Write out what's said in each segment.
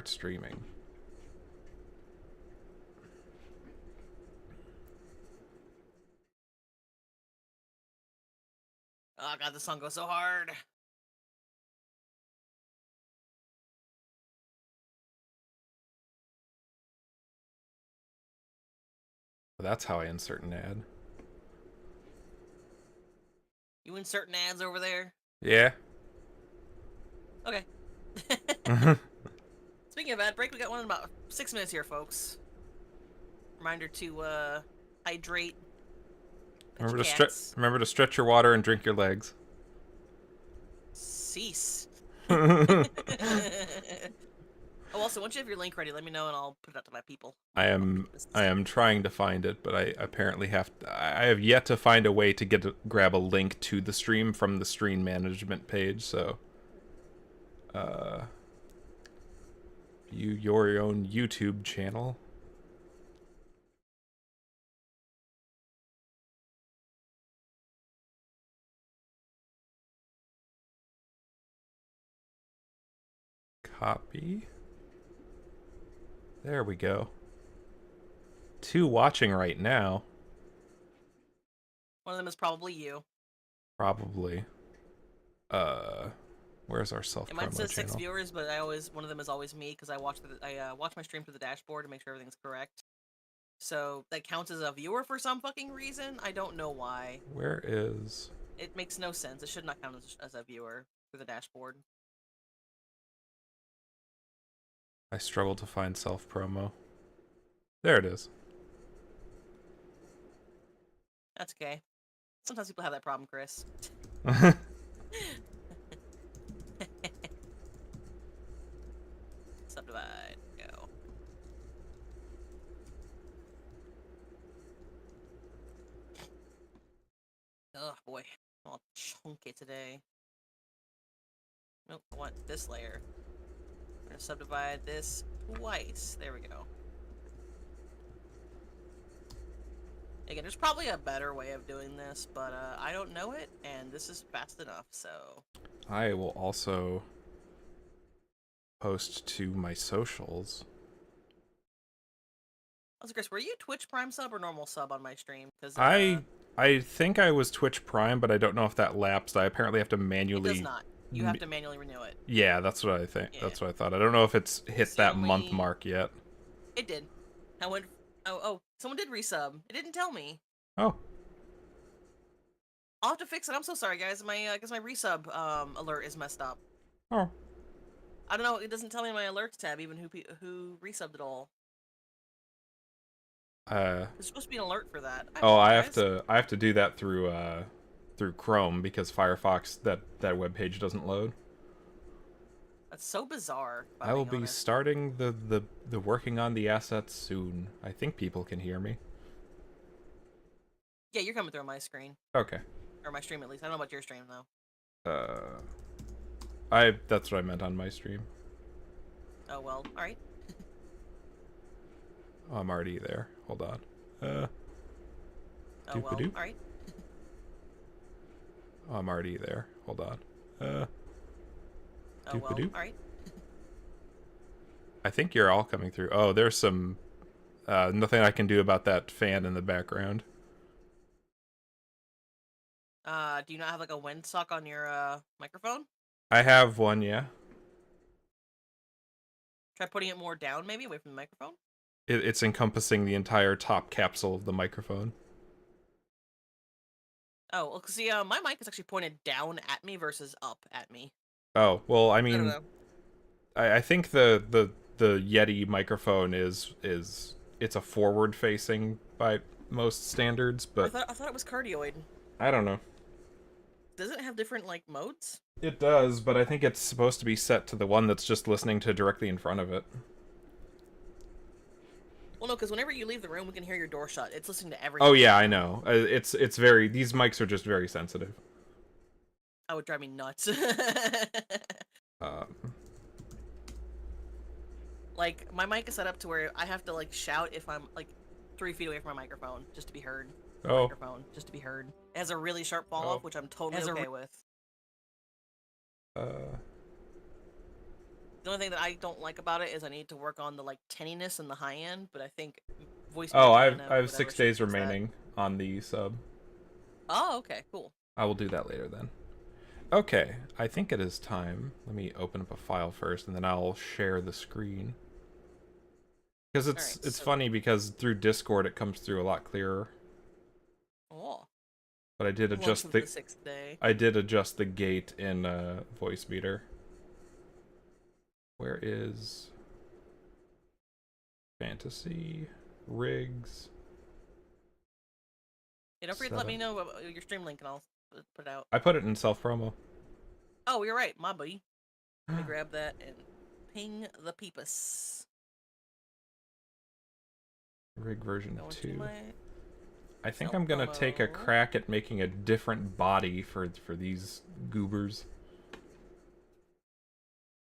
start streaming. Oh god, this song goes so hard. That's how I insert an ad. You insert ads over there? Yeah. Okay. Speaking of ad break, we got one in about 6 minutes here, folks. Reminder to hydrate. Remember to stretch your water and drink your legs. Cease. Oh, also, once you have your link ready, let me know and I'll put it out to my people. I am trying to find it, but I apparently I have yet to find a way to grab a link to the stream from the stream management page, so view your own YouTube channel. Copy. There we go. 2 watching right now. One of them is probably you. Probably. Where's our self-promo channel? It might say 6 viewers, but one of them is always me because I watch my stream through the dashboard to make sure everything's correct. So that counts as a viewer for some fucking reason. I don't know why. Where is? It makes no sense. It should not count as a viewer through the dashboard. I struggle to find self-promo. There it is. That's okay. Sometimes people have that problem, Chris. Subdivide. Go. Oh boy. I'm all chunky today. Nope, I want this layer. We're gonna subdivide this twice. There we go. Again, there's probably a better way of doing this, but I don't know it, and this is fast enough, so... I will also post to my socials. Also, Chris, were you Twitch Prime sub or normal sub on my stream? Cause, I think I was Twitch Prime, but I don't know if that lapsed. I apparently have to manually... It does not. You have to manually renew it. Yeah, that's what I think. Yeah. That's what I thought. I don't know if it's hit that month mark yet. It did. I went... Oh, someone did resub. It didn't tell me. Oh. I'll have to fix it. I'm so sorry, guys. Because my resub alert is messed up. Oh. I don't know. It doesn't tell me in my alerts tab even who resubbed it all. There's supposed to be an alert for that. I have to do that through Chrome because Firefox that web page doesn't load. That's so bizarre. I will be starting the working on the assets soon. I think people can hear me. Yeah, you're coming through on my screen. Okay. Or my stream at least. I don't know about your stream though. That's what I meant on my stream. Oh well, alright. Oh, I'm already there. Hold on. Oh well, alright. Oh, I'm already there. Hold on. Oh well, alright. I think you're all coming through. Oh, there's some nothing I can do about that fan in the background. Do you not have like a windsock on your microphone? I have one, yeah. Try putting it more down, maybe away from the microphone. It's encompassing the entire top capsule of the microphone. Oh, well, see, my mic is actually pointed down at me versus up at me. Oh, well, I mean, I don't know. I think the Yeti microphone is it's a forward facing by most standards, but I thought it was cardioid. I don't know. Does it have different like modes? It does, but I think it's supposed to be set to the one that's just listening to directly in front of it. Well, no, because whenever you leave the room, we can hear your door shut. It's listening to everything. Oh yeah, I know. It's very. These mics are just very sensitive. That would drive me nuts. Like my mic is set up to where I have to like shout if I'm like 3 feet away from my microphone just to be heard. Oh. Microphone just to be heard. It has a really sharp fall off, which I'm totally okay with. The only thing that I don't like about it is I need to work on the like tinniness and the high end, but I think voice Oh, meter I piano, have whatever, 6 should days fix that. remaining on the sub. Oh, okay, cool. I will do that later then. Okay, I think it is time. Let me open up a file first, and then I'll share the screen. Because All it's right, it's so funny because through Discord it comes through a lot clearer. oh, But lunch of the sixth day. I did adjust the gate in voice meter. Where is fantasy rigs? Hey, don't forget to let me Setup. know your stream link, and I'll put it out. I put it in self promo. Oh, you're right, my buddy. Let me grab that and ping the peepus. Rig version Going to 2. my I think self I'm gonna take a promo. crack at making a different body for these goobers.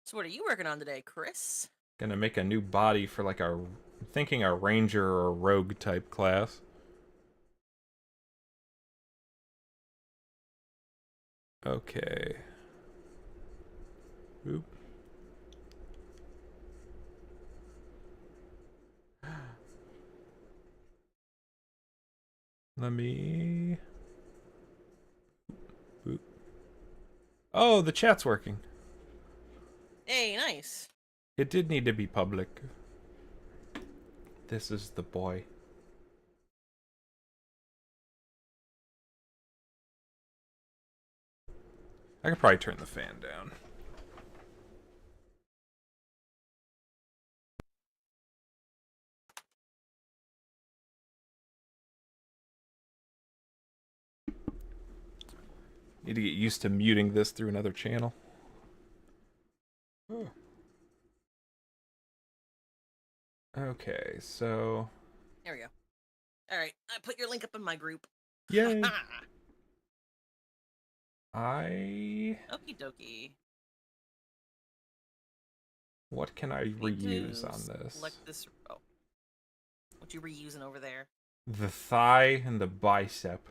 So what are you working on today, Chris? Gonna make a new body for like I'm thinking a ranger or a rogue type class. Okay. Oop. Let me. Oop. Oh, the chat's working. Hey, nice. It did need to be public. This is the boy. I could probably turn the fan down. Need to get used to muting this through another channel. Okay, so... There we go. All right, I put your link up in my group. Yay! I... Okie dokie. What can I reuse on this? Select this. Oh, what you reusing over there? The thigh and the bicep.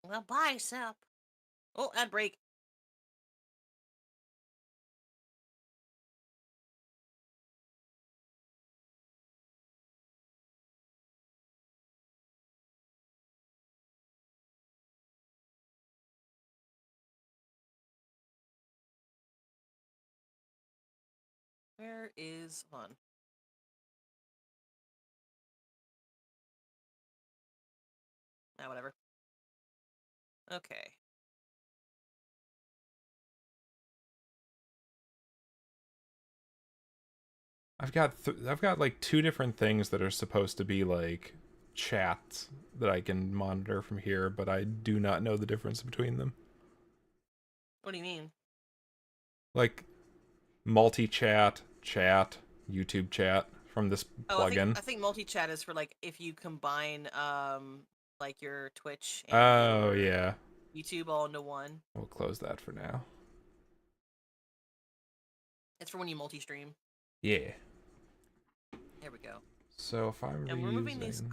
The bicep. Oh, ad break. Where is on? Ah, whatever. Okay. I've got like 2 different things that are supposed to be like chats that I can monitor from here, but I do not know the difference between them. What do you mean? Like multi-chat, chat, YouTube chat from this Oh, plugin. I think multi-chat is for like if you combine like your Twitch and Oh your yeah. YouTube all into one. We'll close that for now. It's for when you multi-stream. Yeah. There we go. So if I'm And we're moving these. reusing...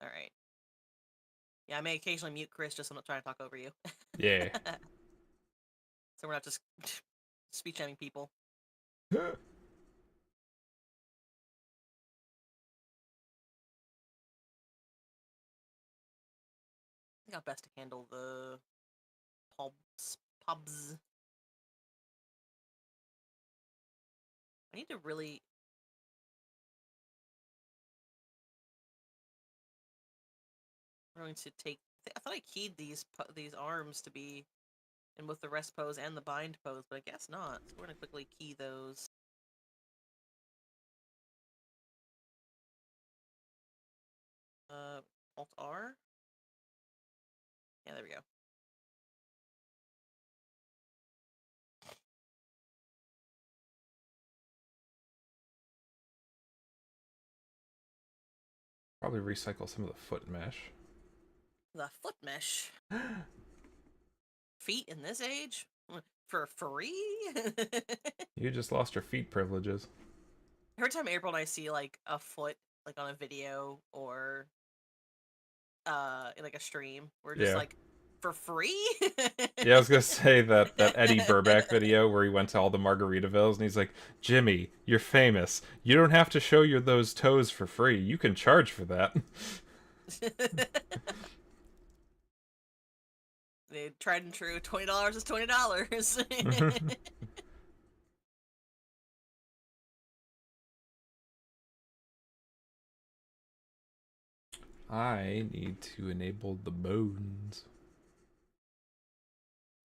All right. Yeah, I may occasionally mute Chris just so I'm not trying to talk over you. Yeah. So we're not just speech jamming people. I think how best to handle the pubs. I need to really. I'm going to take. I thought I keyed these arms to be in both the rest pose and the bind pose, but I guess not. So we're gonna quickly key those. Alt R. Yeah, there we go. Probably recycle some of the foot mesh. The foot mesh. Feet in this age? for free. You just lost your feet privileges. Every time April and I see like a foot like on a video or in like a stream, we're just Yeah. like, for free? Yeah, I was gonna say that Eddie Burback video where he went to all the Margaritavilles and he's like, Jimmy, you're famous. You don't have to show your those toes for free. You can charge for that. They tried and true, $20 is $20. I need to enable the bones.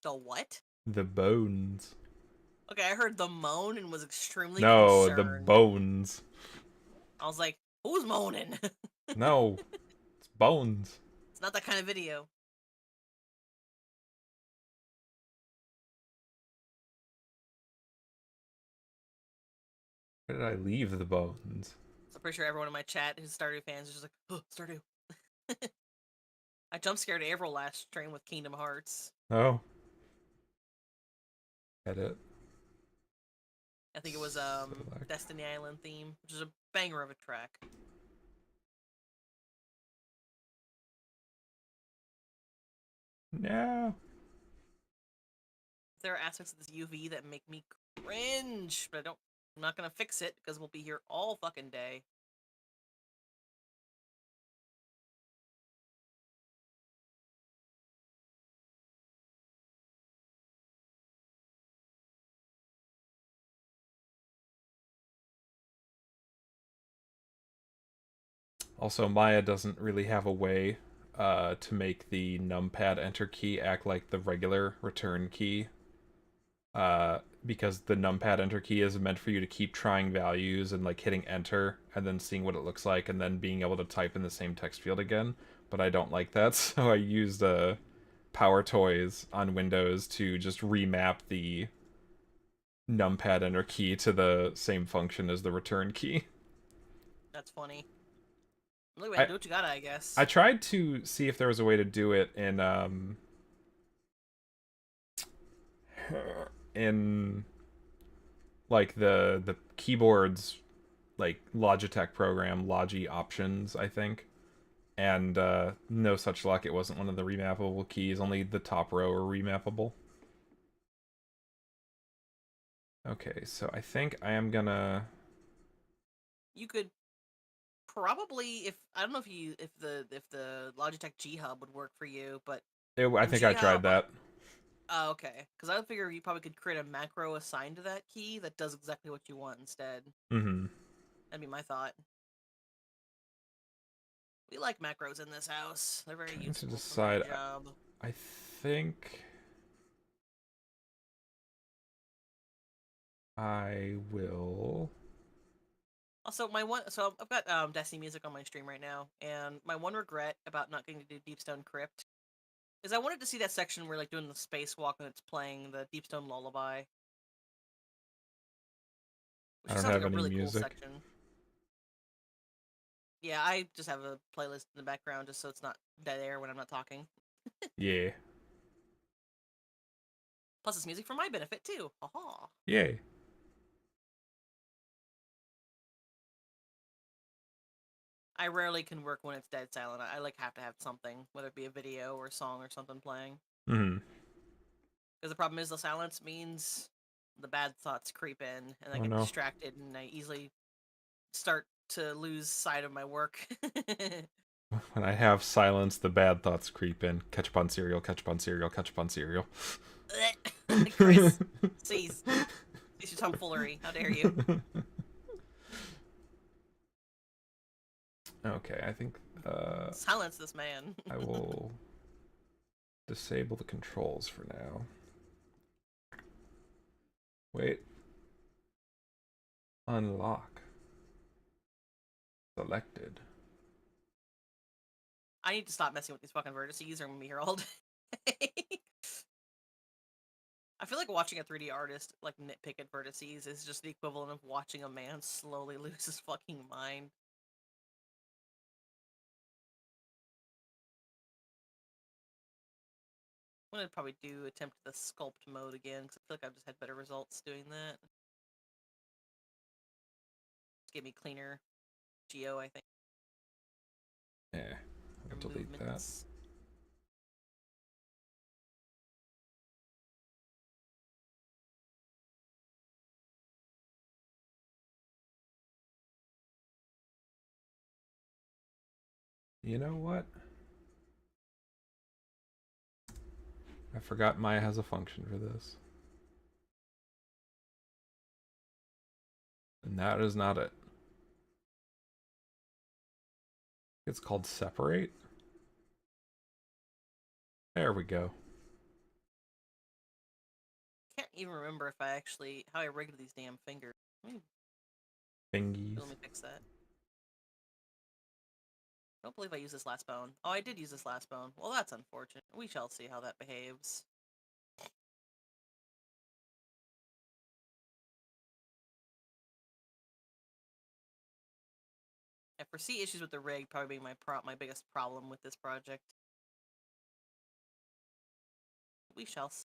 The what? The bones. Okay, I heard the moan and was extremely No, the concerned. bones. I was like, who's moaning? No, it's bones. It's not that kind of video. Where did I leave the bones? So I'm pretty sure everyone in my chat who's Stardew fans is just like, oh, Stardew. I jump scared April last stream with Kingdom Hearts. Oh. Edit. I think it was Select. Destiny Island theme, which is a banger of a track. No. There are aspects of this UV that make me cringe, but I'm not gonna fix it because we'll be here all fucking day. Also, Maya doesn't really have a way to make the numpad enter key act like the regular return key. Because the numpad enter key is meant for you to keep trying values and like hitting enter and then seeing what it looks like and then being able to type in the same text field again. But I don't like that, so I used Power Toys on Windows to just remap the numpad enter key to the same function as the return key. That's funny. Look, man, do what you gotta, I guess. I tried to see if there was a way to do it in like the keyboards like Logitech program, Logi options, I think. And no such luck. It wasn't one of the remappable keys. Only the top row are remappable. Okay, so I think I am gonna. You could probably, if I don't know if the Logitech G Hub would work for you, but I in think G I tried Hub, that. oh, okay, because I figure you probably could create a macro assigned to that key that does exactly what you want instead. Mm-hmm. That'd be my thought. We like macros in this house. They're very Trying to useful decide. for my job. I think I will. Also, so I've got Destiny music on my stream right now, and my one regret about not getting to do Deepstone Crypt is I wanted to see that section where like doing the spacewalk and it's playing the Deepstone Lullaby, I which don't sounds like have a any really cool music. section. Yeah, I just have a playlist in the background just so it's not dead air when I'm not talking. Yeah. Plus, it's music for my benefit too. Haha. Yay. I rarely can work when it's dead silent. I like have to have something, whether it be a video or a song or something playing. Mm-hmm. Because the problem is the silence means the bad thoughts creep in, and I Oh get no. distracted, and I easily start to lose sight of my work. When I have silence, the bad thoughts creep in. Ketchup on cereal, ketchup on cereal, ketchup on cereal. Chris, cease your tomfoolery. How dare you? Okay, I think Silence this man. I will disable the controls for now. Wait. Unlock. Selected. I need to stop messing with these fucking vertices, or I'm gonna be here all day. I feel like watching a 3D artist like nitpick at vertices is just the equivalent of watching a man slowly lose his fucking mind. I'm gonna probably attempt the sculpt mode again because I feel like I've just had better results doing that. Just give me cleaner geo, I think. Yeah, I'll delete that. You know what? I forgot Maya has a function for this. And that is not it. It's called separate. There we go. Can't even remember if how I rigged these damn fingers. Fingies. Let me fix that. I don't believe I used this last bone. Oh, I did use this last bone. Well, that's unfortunate. We shall see how that behaves. I foresee issues with the rig probably being my biggest problem with this project. We shall see.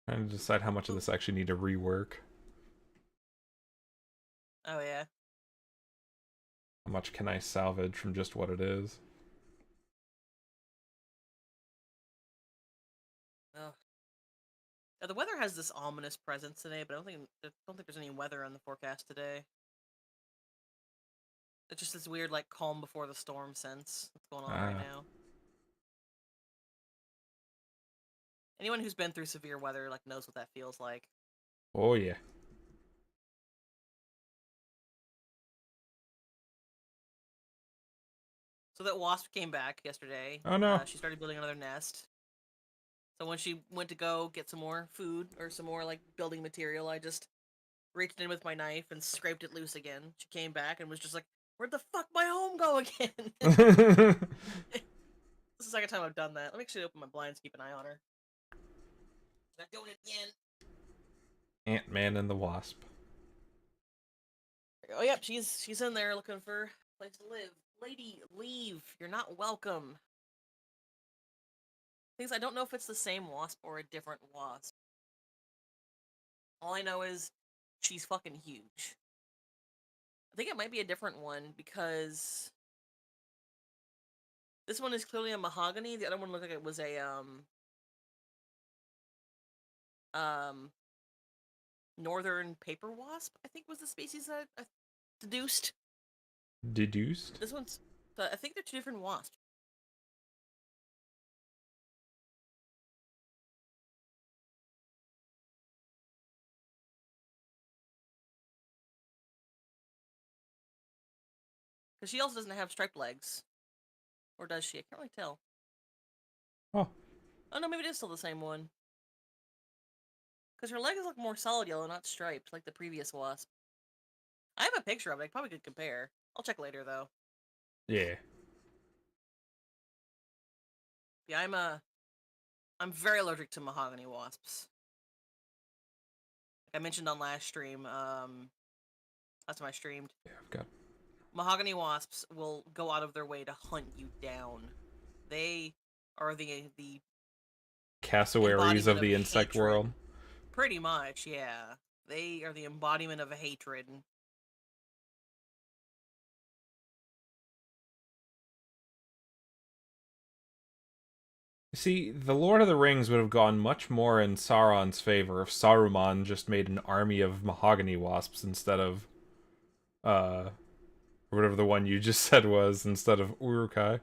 Trying to decide how much of this I actually need to rework. Oh, yeah. How much can I salvage from just what it is? Ugh. Now, the weather has this ominous presence today, but I don't think there's any weather on the forecast today. It's just this weird, like, calm before the storm sense that's going on right now. Anyone who's been through severe weather, like, knows what that feels like. Oh, yeah. So that wasp came back yesterday. Oh, no. She started building another nest. So when she went to go get some more food or some more, like, building material, I just reached in with my knife and scraped it loose again. She came back and was just like, where'd the fuck my home go again? This is the second time I've done that. Let me actually open my blinds, keep an eye on her. Not doing it again. Ant-Man and the Wasp. Oh, yep, she's in there looking for a place to live. Lady, leave. You're not welcome. Things I don't know if it's the same wasp or a different wasp. All I know is she's fucking huge. I think it might be a different one because this one is clearly a mahogany. The other one looked like it was a um northern paper wasp, I think was the species that I deduced. Deduced? This one's I think they're two different wasps. Because she also doesn't have striped legs. Or does she? I can't really tell. Oh. Oh no, maybe it is still the same one. Because her legs look more solid yellow, not striped, like the previous wasp. I have a picture of it. I probably could compare. I'll check later, though. Yeah. Yeah, I'm very allergic to mahogany wasps. Like I mentioned on last stream, last time I streamed. Yeah, I've got... Mahogany wasps will go out of their way to hunt you down. They are the cassowaries of the insect hatred. world. Pretty much, yeah. They are the embodiment of hatred. See, the Lord of the Rings would have gone much more in Sauron's favor if Saruman just made an army of mahogany wasps instead of, whatever the one you just said was, instead of Uruk-hai.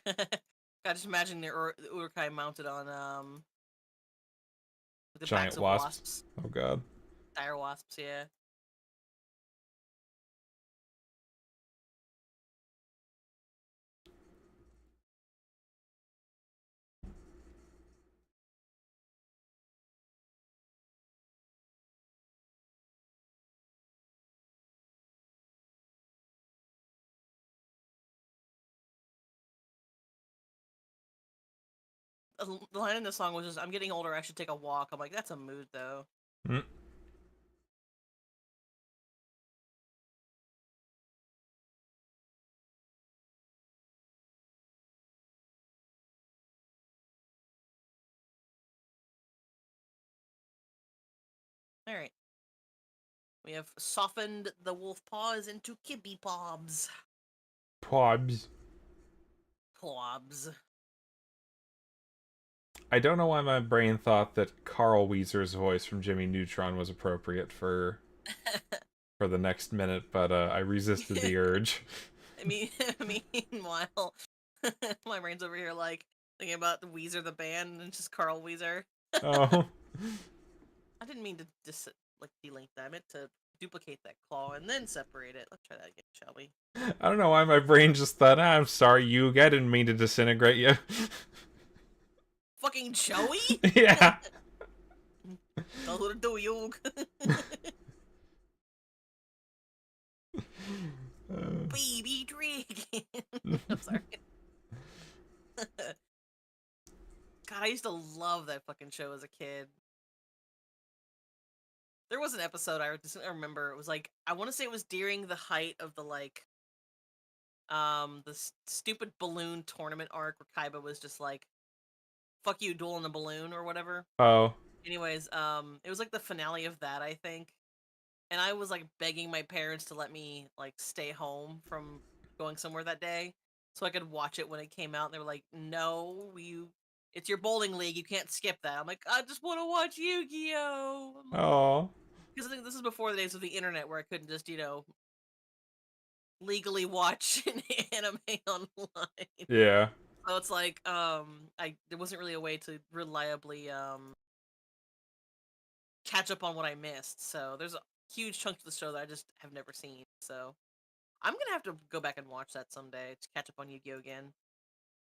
I just imagine the Uruk-hai mounted on the Giant backs of wasps. wasps. Oh god. Dire wasps, yeah. the line in the song was just, "I'm getting older. I should take a walk." I'm like, that's a mood though. Mm. All right, we have softened the wolf paws into kibby pobs. Probs. Pobs. I don't know why my brain thought that Carl Weezer's voice from Jimmy Neutron was appropriate for the next minute, but I resisted the urge. I mean, meanwhile, my brain's over here like thinking about the Weezer the band and just Carl Weezer. Oh. I didn't mean to like delink that. I meant to duplicate that claw and then separate it. Let's try that again, shall we? I don't know why my brain just thought, I'm sorry, you. I didn't mean to disintegrate you. Fucking Joey? Yeah. Tell who to do you. Baby dragon. I'm sorry. God, I used to love that fucking show as a kid. There was an episode I just remember. It was like, I want to say it was during the height of the like the stupid balloon tournament arc where Kaiba was just like, "Fuck you, duel in a balloon" or whatever. Oh. Anyways, it was like the finale of that, I think. And I was like begging my parents to let me like stay home from going somewhere that day so I could watch it when it came out. And they were like, "No, it's your bowling league. You can't skip that." I'm like, "I just want to watch Yu-Gi-Oh!" Oh. Because I think this is before the days of the internet where I couldn't just, legally watch an anime online. Yeah. So it's like, there wasn't really a way to reliably catch up on what I missed. So there's a huge chunk of the show that I just have never seen. So I'm gonna have to go back and watch that someday to catch up on Yu-Gi-Oh again.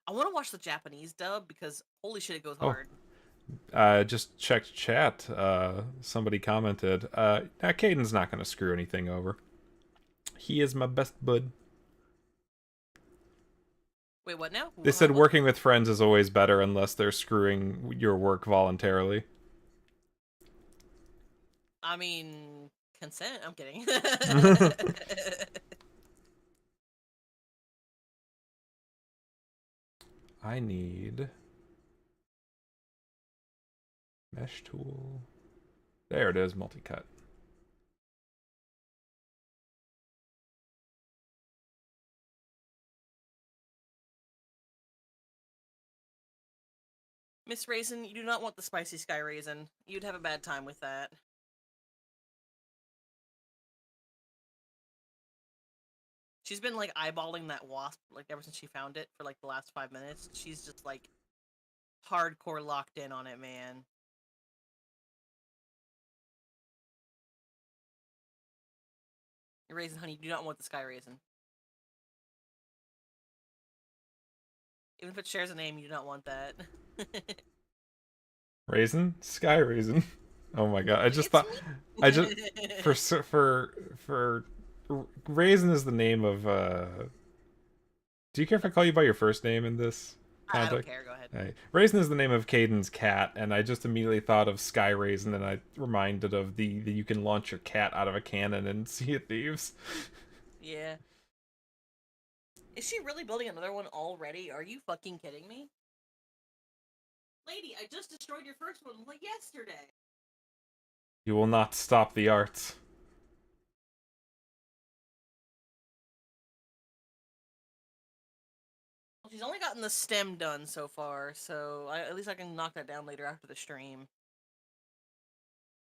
I want to watch the Japanese dub because holy shit, it goes Oh. hard. Just checked chat. Somebody commented, Caden's not going to screw anything over. He is my best bud. Wait, what now? They said What? working with friends is always better unless they're screwing your work voluntarily. I mean, consent. I'm kidding. I need mesh tool. There it is, multi-cut. Miss Raisin, you do not want the spicy sky raisin. You'd have a bad time with that. She's been like eyeballing that wasp like ever since she found it for like the last 5 minutes. She's just like hardcore locked in on it, man. Raisin, honey, you do not want the sky raisin. Even if it shares a name, you do not want that. Raisin? Sky Raisin. Oh my god, I just It's thought... I just... me. For... Raisin is the name of, Do you care if I call you by your first name in this I don't context? care. Go ahead. Hey. Raisin is the name of Caden's cat, and I just immediately thought of Sky Raisin, and I reminded of the you can launch your cat out of a cannon and Sea of Thieves. Yeah. Is she really building another one already? Are you fucking kidding me? Lady, I just destroyed your first one like yesterday. You will not stop the arts. Well, she's only gotten the stem done so far, so at least I can knock that down later after the stream.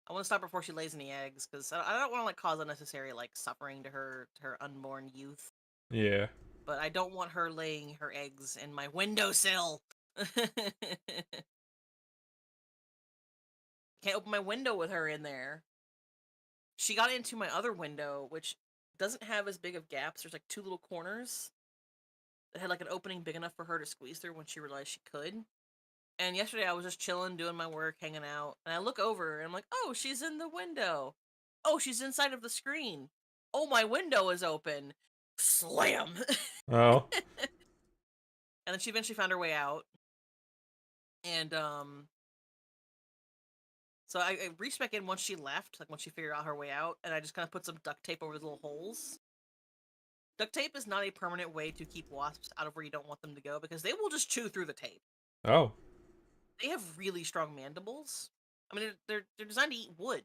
I want to stop before she lays any eggs, because I don't want to like cause unnecessary like suffering to her unborn youth. Yeah. But I don't want her laying her eggs in my windowsill. Can't open my window with her in there. She got into my other window, which doesn't have as big of gaps. There's like two little corners that had like an opening big enough for her to squeeze through when she realized she could. And yesterday I was just chilling, doing my work, hanging out, and I look over and I'm like, "Oh, she's in the window. Oh, she's inside of the screen. Oh, my window is open." Slam. Oh. And then she eventually found her way out. And so I reached back in once she left, like once she figured out her way out, and I just kind of put some duct tape over the little holes. Duct tape is not a permanent way to keep wasps out of where you don't want them to go because they will just chew through the tape. Oh. They have really strong mandibles. I mean, they're designed to eat wood.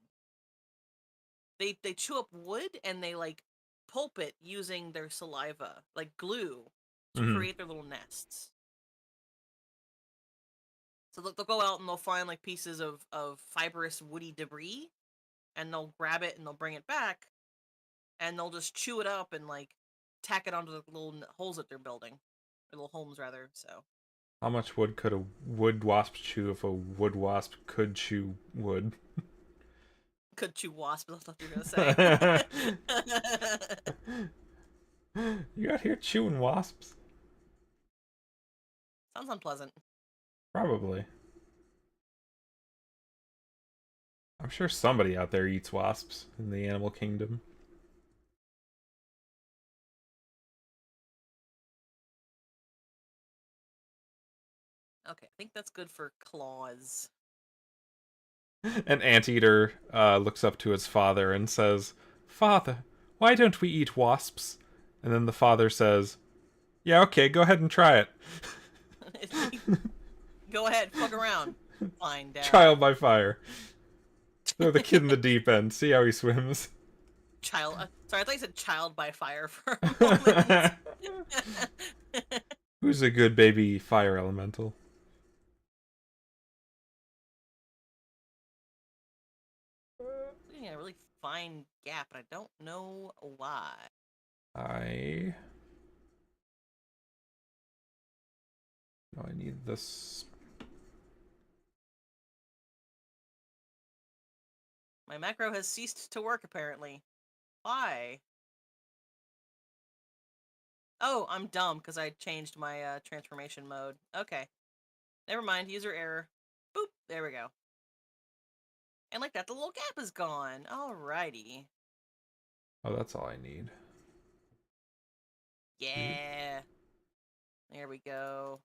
They chew up wood and they like pulp it using their saliva, like glue, to Mm-hmm. create their little nests. So they'll go out and they'll find like pieces of fibrous woody debris, and they'll grab it and they'll bring it back, and they'll just chew it up and like tack it onto the little holes that they're building, or little homes rather. So How much wood could a wood wasp chew if a wood wasp could chew wood? could chew wasp. That's what you're gonna say. You out here chewing wasps? Sounds unpleasant. Probably. I'm sure somebody out there eats wasps in the animal kingdom. Okay, I think that's good for claws. An anteater looks up to his father and says, "Father, why don't we eat wasps?" And then the father says, "Yeah, okay, go ahead and try it." Go ahead, fuck around. Fine, Dad. Trial by fire. Throw the kid in the deep end. See how he swims. Child. Sorry, I thought you said child by fire for a moment. Who's a good baby fire elemental? Yeah, a really fine gap, and I don't know why. I no, I need this. My macro has ceased to work, apparently. Why? Oh, I'm dumb because I changed my transformation mode. Okay. Never mind, user error. Boop, there we go. And like that, the little gap is gone. Alrighty. Oh, that's all I need. Dude, Yeah. There we go.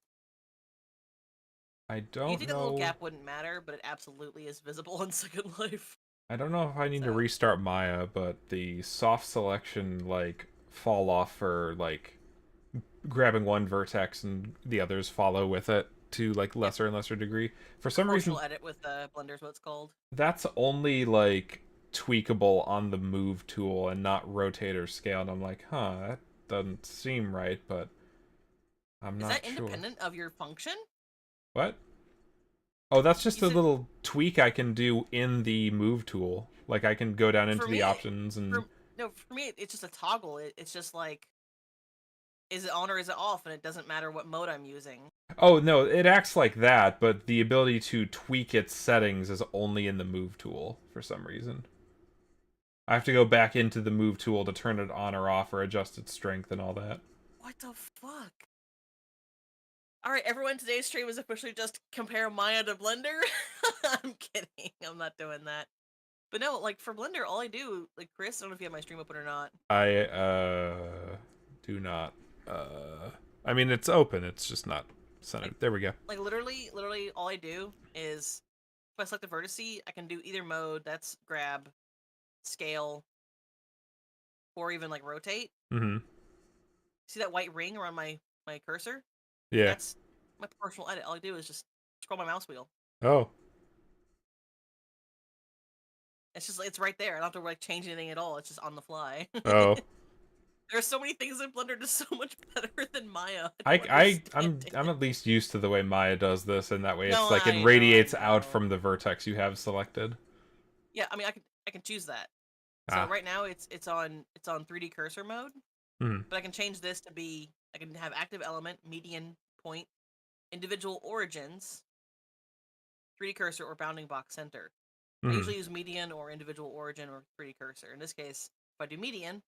I You don't think that little know. gap wouldn't matter, but it absolutely is visible in Second Life. I don't know if I need to So, restart Maya, but the soft selection like fall off for like grabbing one vertex and the others follow with it to like yep. lesser and lesser degree. For some reason, Proportional edit with Blender's what it's called. that's only like tweakable on the move tool and not rotate or scale. And I'm like, huh, that doesn't seem right, but I'm Is not that sure. independent of your function? What? Oh, that's just You a said little tweak I can do in the move tool. Like I can go down for into the me. options and For no, for me, it's just a toggle. It's just like, is it on or is it off, and it doesn't matter what mode I'm using. oh no, it acts like that, but the ability to tweak its settings is only in the move tool for some reason. I have to go back into the move tool to turn it on or off or adjust its strength and all that. What the fuck? All right, everyone. Today's stream is officially just compare Maya to Blender. I'm kidding. I'm not doing that. But no, like for Blender, all I do, like Chris, I don't know if you have my stream open or not. I do not I mean it's open, it's just not centered. Like, There we go. like literally, all I do is if I select the vertice, I can do either mode. That's grab, scale, or even like rotate. Mhm. See that white ring around my cursor? Yeah. That's my proportional edit. All I do is just scroll my mouse wheel. Oh. It's just it's right there. I don't have to like change anything at all. It's just on the fly. Oh. There's so many things in Blender just so much better than Maya. I don't I'm understand I'm it. at least used to the way Maya does this, and that way No, it's like it I radiates out know. from the vertex you have selected. Yeah, I mean I can choose that. So Ah. right now it's on 3D cursor mode, Mhm. but I can change this to be I can have active element, median, point, individual origins, 3D cursor, or bounding box center. I Mhm. usually use median or individual origin or 3D cursor. In this case, if I do median,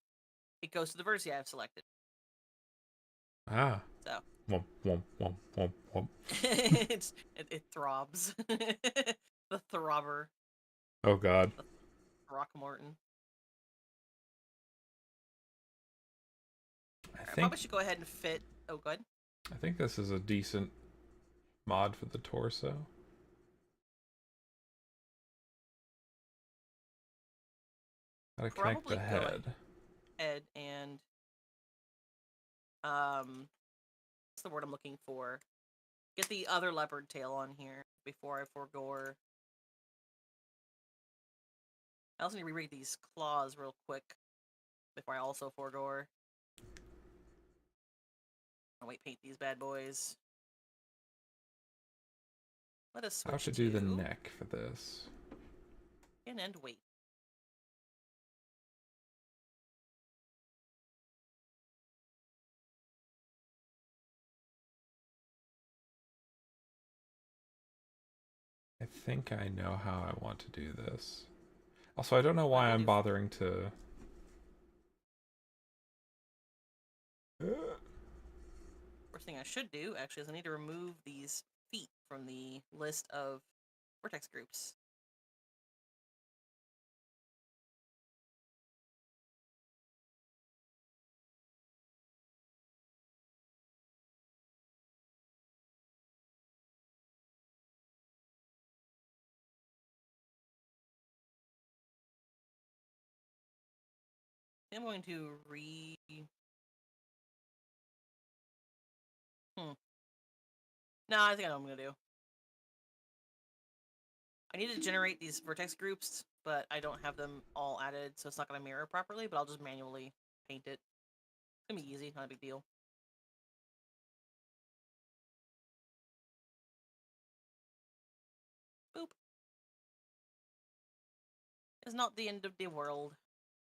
it goes to the vertice I've selected. Ah. So Womp womp womp womp womp. it throbs. The throbber, Oh god. the Throckmorton. I I think probably should go ahead and fit. Oh, good. I think this is a decent mod for the torso. Gotta connect the Probably go head. ahead and what's the word I'm looking for? Get the other leopard tail on here before I forego. I also need to reread these claws real quick before I also forego. I'll wait, paint these bad boys. Let us How to switch do the to neck for this. and end wait. I think I know how I want to do this. Also, I don't know I why I'm believe bothering to... first thing I should do actually is I need to remove these feet from the list of vertex groups. I'm going to No, I think I know what I'm gonna do. I need to generate these vertex groups, but I don't have them all added, so it's not gonna mirror properly, but I'll just manually paint it. It's gonna be easy, not a big deal. Boop. It's not the end of the world.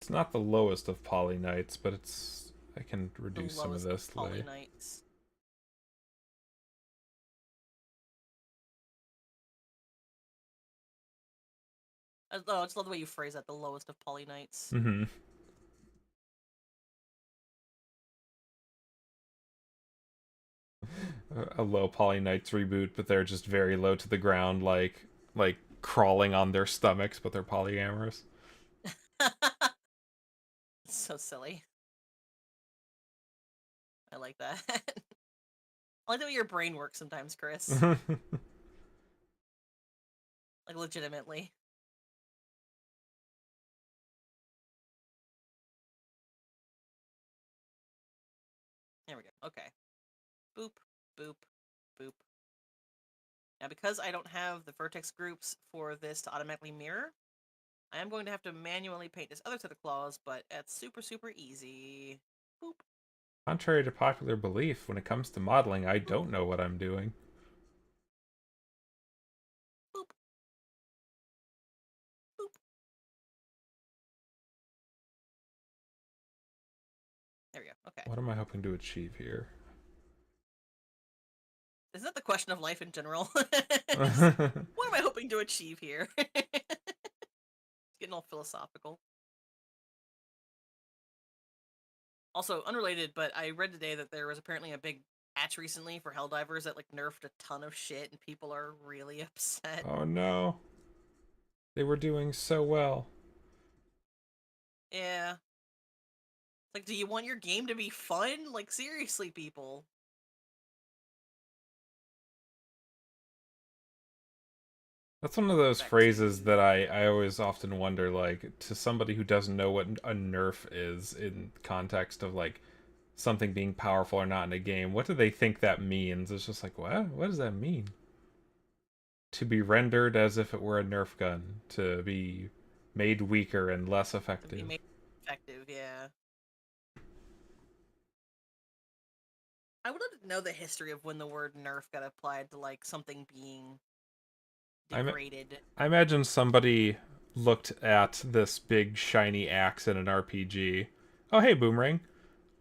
It's not the lowest of poly nights, but it's... I can The reduce some of lowest of this poly lay. nights. I just love the way you phrase that, the lowest of poly nights. Mm-hmm. A low poly nights reboot, but they're just very low to the ground, like crawling on their stomachs, but they're polyamorous. So silly. I like that. I like the way your brain works sometimes, Chris. Like, legitimately. There we go. Okay. Boop, boop, boop. Now, because I don't have the vertex groups for this to automatically mirror, I am going to have to manually paint this other set of claws, but it's super, super easy. Boop, Contrary to popular belief, when it comes to modeling, I boop, don't know what I'm doing. boop, boop. There we go. Okay. What am I hoping to achieve here? Isn't that the question of life in general? What am I hoping to achieve here? Getting all philosophical. Also, unrelated, but I read today that there was apparently a big patch recently for Helldivers that like nerfed a ton of shit, and people are really upset. Oh no. They were doing so well. Yeah. Like, do you want your game to be fun? Like, seriously, people. That's one of those Back phrases to that I always often wonder, like, to somebody who doesn't know what a nerf is in context of, like, something being powerful or not in a game, what do they think that means? It's just like, what? What does that mean? To be rendered as if it were a Nerf gun, to be made weaker and less to be effective. made effective, yeah. I would love to know the history of when the word nerf got applied to, like, something being I, degraded. I imagine somebody looked at this big shiny axe in an RPG. Oh, hey, Boomerang.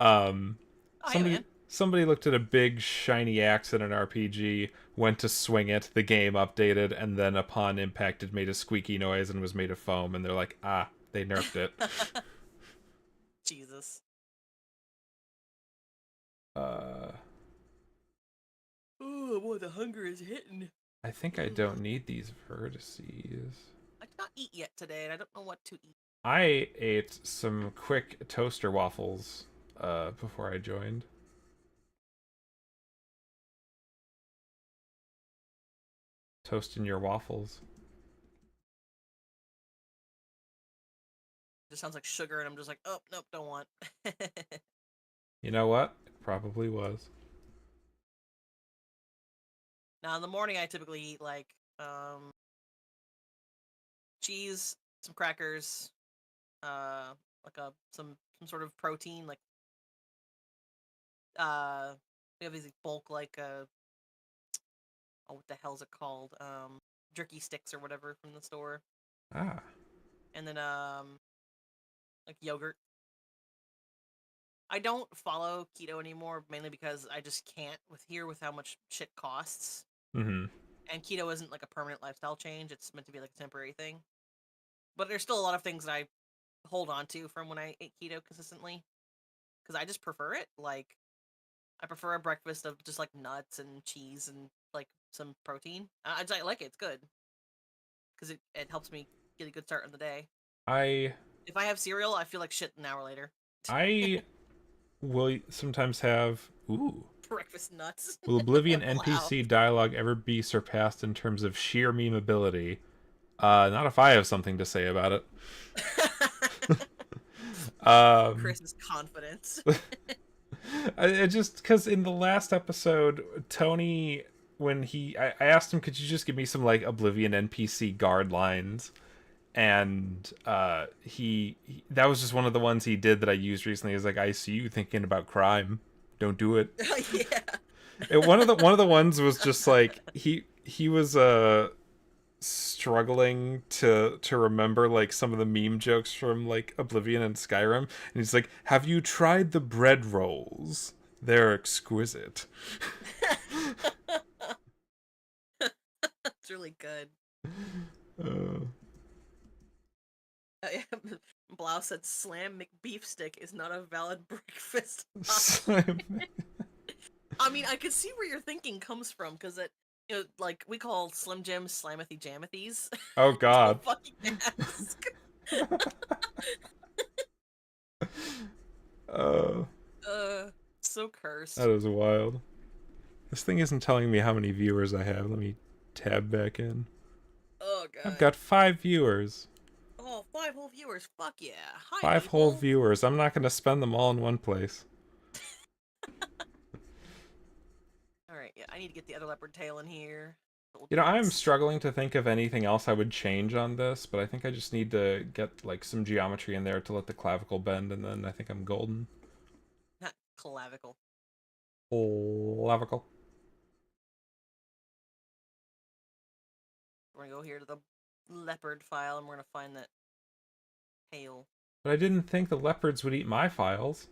Um, Oh, hey, somebody man. somebody looked at a big shiny axe in an RPG, went to swing it, the game updated, and then upon impact it made a squeaky noise and was made of foam, and they're like, ah, they nerfed it. Jesus. Uh, Oh, boy, the hunger is hitting. I think I Ugh. don't need these vertices. I did not eat yet today, and I don't know what to eat. I ate some quick toaster waffles before I joined. Toasting your waffles. Just sounds like sugar, and I'm just like, oh nope, don't want. You know what? It probably was. Now in the morning, I typically eat like cheese, some crackers, like some sort of protein, like we have these like, bulk like oh, what the hell is it called? Jerky sticks or whatever from the store, Ah. and then like yogurt. I don't follow keto anymore, mainly because I just can't with how much shit costs. Mm-hmm. And keto isn't like a permanent lifestyle change; it's meant to be like a temporary thing. But there's still a lot of things that I hold on to from when I ate keto consistently because I just prefer it. Like I prefer a breakfast of just like nuts and cheese and like some protein. I like it; it's good because it helps me get a good start on the day. I If I have cereal, I feel like shit an hour later. I will sometimes have. Ooh. Breakfast nuts. Will Oblivion Wow. NPC dialogue ever be surpassed in terms of sheer memeability? Not if I have something to say about it. Um, Chris's confidence. I just because in the last episode, Tony, when I asked him, could you just give me some like Oblivion NPC guard lines? And that was just one of the ones he did that I used recently. Is like, I see you thinking about crime. Don't do it. Yeah. One of the ones was just like he was struggling to remember like some of the meme jokes from like Oblivion and Skyrim, and he's like, "Have you tried the bread rolls? They're exquisite." It's really good. Uh, Blau said Slam McBeefstick is not a valid breakfast Slam. option. I mean, I could see where your thinking comes from, because like, we call Slim Jims Slamathy Jamathies. Oh Don't God. fucking ask. uh, Uh, so that cursed. is wild. This thing isn't telling me how many viewers I have. Let me tab back in. Oh, I've God. got 5 viewers. Oh, 5 whole viewers. Fuck yeah. Hi, 5 whole people. viewers. I'm not going to spend them all in one place. Alright, yeah, I need to get the other leopard tail in here. Little You know, I'm dance. struggling to think of anything else I would change on this, but I think I just need to get like some geometry in there to let the clavicle bend, and then I think I'm golden. Not clavicle. Clavicle. We're gonna go here to the leopard file, and we're gonna find that tail. But I didn't think the leopards would eat my files.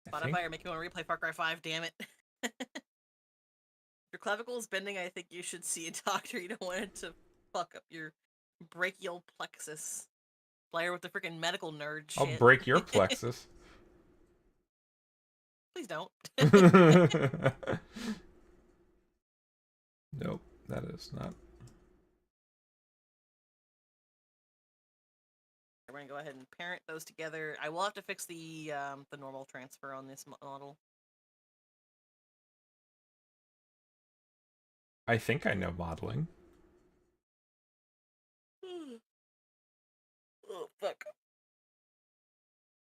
I think. Spotify are making me want to replay Far Cry 5, damn it. Your clavicle is bending, I think you should see a doctor. You don't want it to fuck up your brachial plexus. Player with the freaking medical nerd I'll shit. break your plexus. Please don't. Nope, that is not. We're gonna go ahead and parent those together. I will have to fix the normal transfer on this model. I think I know modeling. Oh fuck.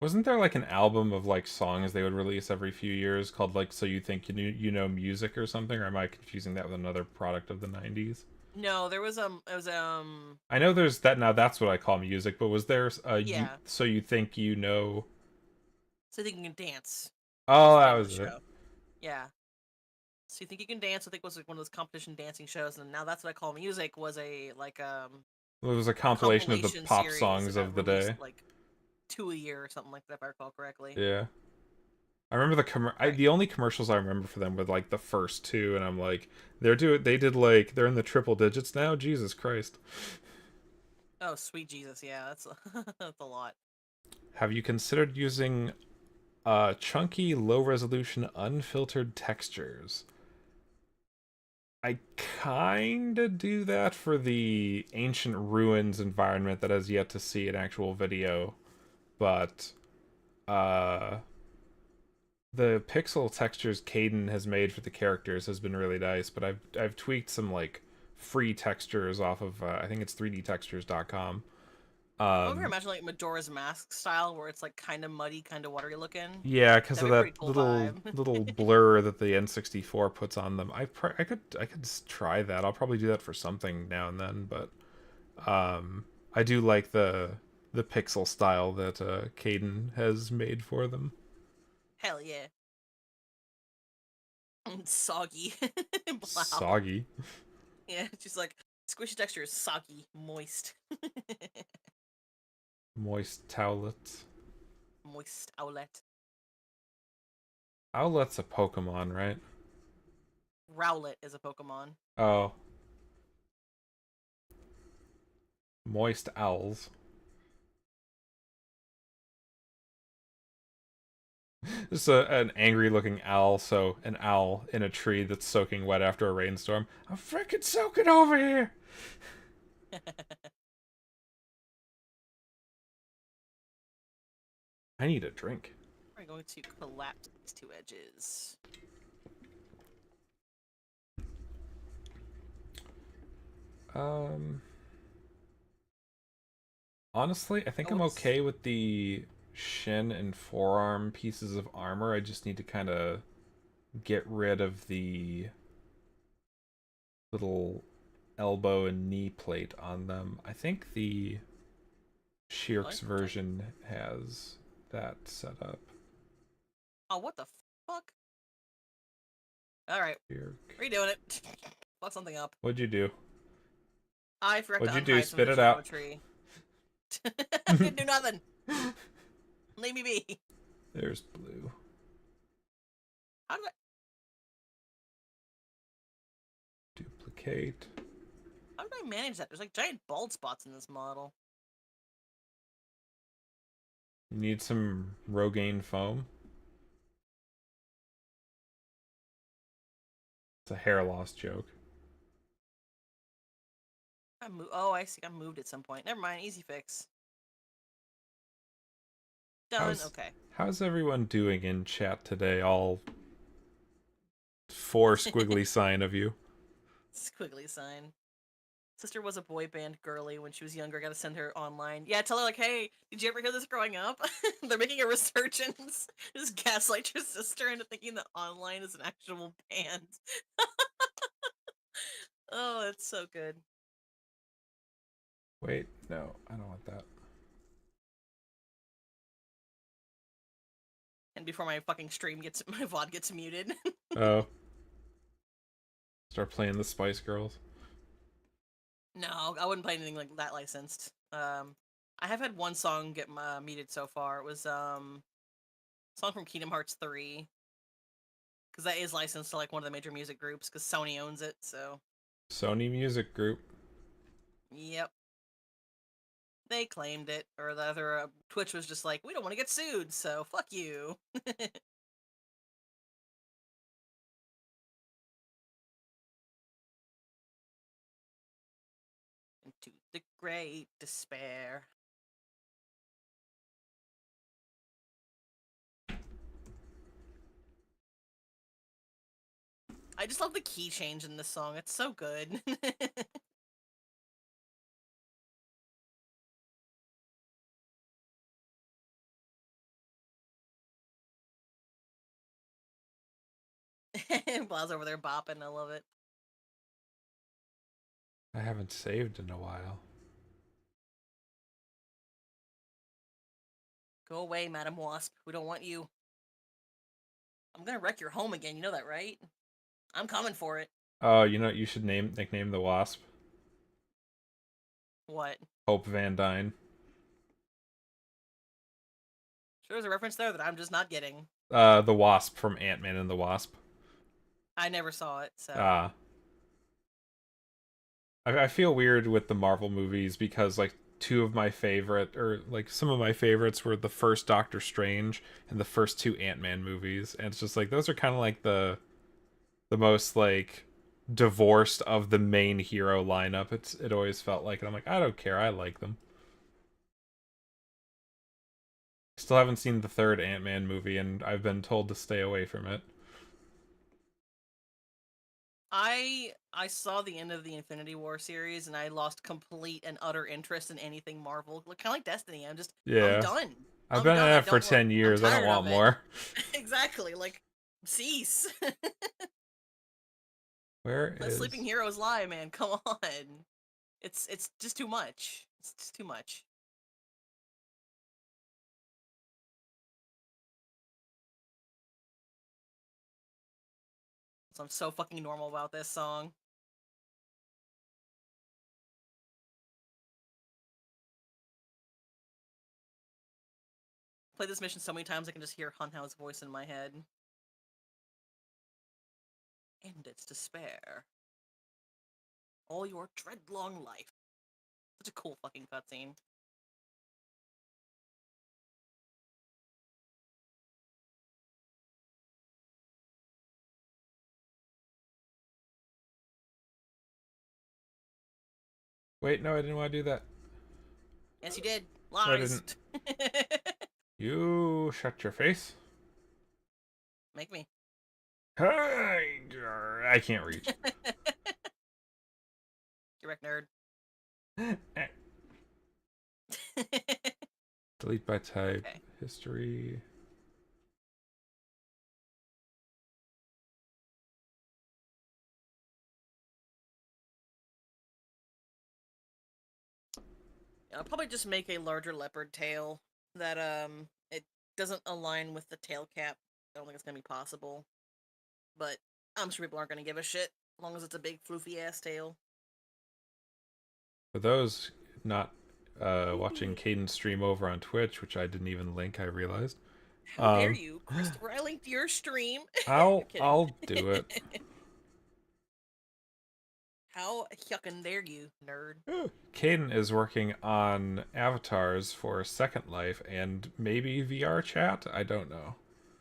Wasn't there like an album of like songs they would release every few years called like "So You Think You Know Music" or something? Or am I confusing that with another product of the '90s? No, there was it was I know there's that now. That's what I call music. But was there you? yeah. So you think you know? So you think you can dance was Oh, the that name of the was it. show. Yeah. So you think you can dance? I think was like one of those competition dancing shows, and now that's what I call music. Was a like It was a a compilation of the compilation pop series songs that of the released day. like two a year or something like that, if I recall correctly. Yeah. I remember All right. the only commercials I remember for them were like the first two, and I'm like, they did like they're in the triple digits now. Jesus Christ! Oh, sweet Jesus, yeah, that's that's a lot. Have you considered using chunky, low resolution, unfiltered textures? I kinda do that for the ancient ruins environment that has yet to see an actual video, but uh the pixel textures Caden has made for the characters has been really nice, but I've tweaked some like free textures off of I think it's 3dtextures.com. I'm gonna Um imagine like Majora's Mask style, where it's like kind of muddy, kind of watery looking. yeah, because of That'd be a that pretty cool little vibe. little blur that the N64 puts on them. I could try that. I'll probably do that for something now and then, but I do like the pixel style that Caden has made for them. Hell yeah. Soggy. Wow. Soggy, Yeah, just like squishy texture is soggy, moist. moist towelets. Moist owlet. Owlet's a Pokemon, right? Rowlet is a Pokemon. Oh, moist owls. Just an angry looking owl, so an owl in a tree that's soaking wet after a rainstorm. I'm freaking soaking over here! I need a drink. We're going to collapse these two edges. Um, honestly, I think Oh, I'm it's okay with the shin and forearm pieces of armor. I just need to kind of get rid of the little elbow and knee plate on them. I think the I Shirk's like the plate. version has that set up. Oh, what the fuck? Alright, Shirk. redoing it. Fuck something up. What'd you do? I forgot to What'd you do? unhide some of Spit the it out. geometry. I didn't do nothing. Leave me be. There's blue. How do I? Duplicate. How do I manage that? There's like giant bald spots in this model. You need some Rogaine foam. It's a hair loss joke. Oh, I see. I moved at some point. Never mind. Easy fix. Done. How's Okay. how's everyone doing in chat today? All four squiggly sign of you. Squiggly sign. Sister was a boy band girly when she was younger. Gotta send her online. Yeah, tell her like, hey, did you ever hear this growing up? They're making a resurgence. Just gaslight your sister into thinking that online is an actual band. Oh, it's so good. Wait, no, I don't want that. And before my fucking stream gets my VOD gets muted. Oh, start playing the Spice Girls. No, I wouldn't play anything like that licensed. I have had one song get muted so far. It was a song from Kingdom Hearts 3, because that is licensed to like one of the major music groups because Sony owns it. So Sony Music Group. yep, they claimed it, or the other Twitch was just like, we don't want to get sued, so fuck you. Into the great despair. I just love the key change in this song. It's so good. Blah's over there bopping. I love it. I haven't saved in a while. Go away, Madam Wasp. We don't want you. I'm gonna wreck your home again. You know that, right? I'm coming for it. Oh, you know what you should nickname the Wasp? What? Hope Van Dyne. Sure, there's a reference there that I'm just not getting. The Wasp from Ant-Man and the Wasp. I never saw it, so. Ah. I feel weird with the Marvel movies because like two of my favorite, or like some of my favorites, were the first Doctor Strange and the first two Ant-Man movies, and it's just like those are kind of like the most like divorced of the main hero lineup. It always felt like, and I'm like, I don't care, I like them. Still haven't seen the third Ant-Man movie, and I've been told to stay away from it. I saw the end of the Infinity War series and I lost complete and utter interest in anything Marvel. Kind of like Destiny. I'm Yeah. done. I've I'm been done. at I it for don't want. 10 I'm years. I don't tired want of it. more. Exactly. Like, cease. Where Let Sleeping is... Heroes lie, man. Come on. It's just too much. It's just too much. So I'm so fucking normal about this song. Play this mission so many times I can just hear Hunhow's voice in my head. End its despair. All your dreadlong life. Such a cool fucking cutscene. Wait, no, I didn't want to do that. Yes, you did. No, I Lies. didn't. You shut your face. Make me. Hey, I can't reach. Direct nerd. Delete by type. Okay. History. I'll probably just make a larger leopard tail that it doesn't align with the tail cap. I don't think it's gonna be possible, but I'm sure people aren't gonna give a shit as long as it's a big floofy ass tail. For those not watching Caden stream over on Twitch, which I didn't even link, I realized. How dare Um, you, Christopher? I linked your stream. I'm I'll kidding. I'll do it. How yuckin' dare you, nerd? Caden is working on avatars for Second Life and maybe VR chat. I don't know.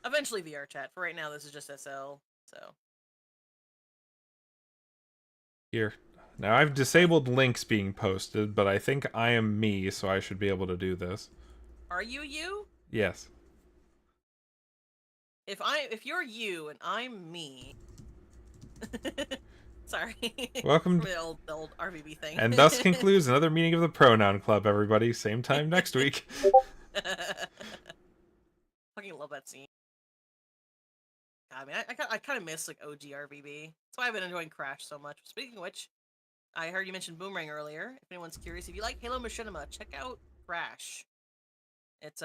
Eventually VR chat. For right now, this is just SL. So Here. Now I've disabled links being posted, but I think I am me, so I should be able to do this. are you you? Yes. If you're you and I'm me. Sorry. Welcome, From the old RVB thing. and thus concludes another meeting of the Pronoun Club, everybody. Same time next week. Fucking love that scene. God, I mean, I kind of miss like OG RVB. That's why I've been enjoying Crash so much. Speaking of which, I heard you mention Boomerang earlier. If anyone's curious, if you like Halo Machinima, check out Crash. It's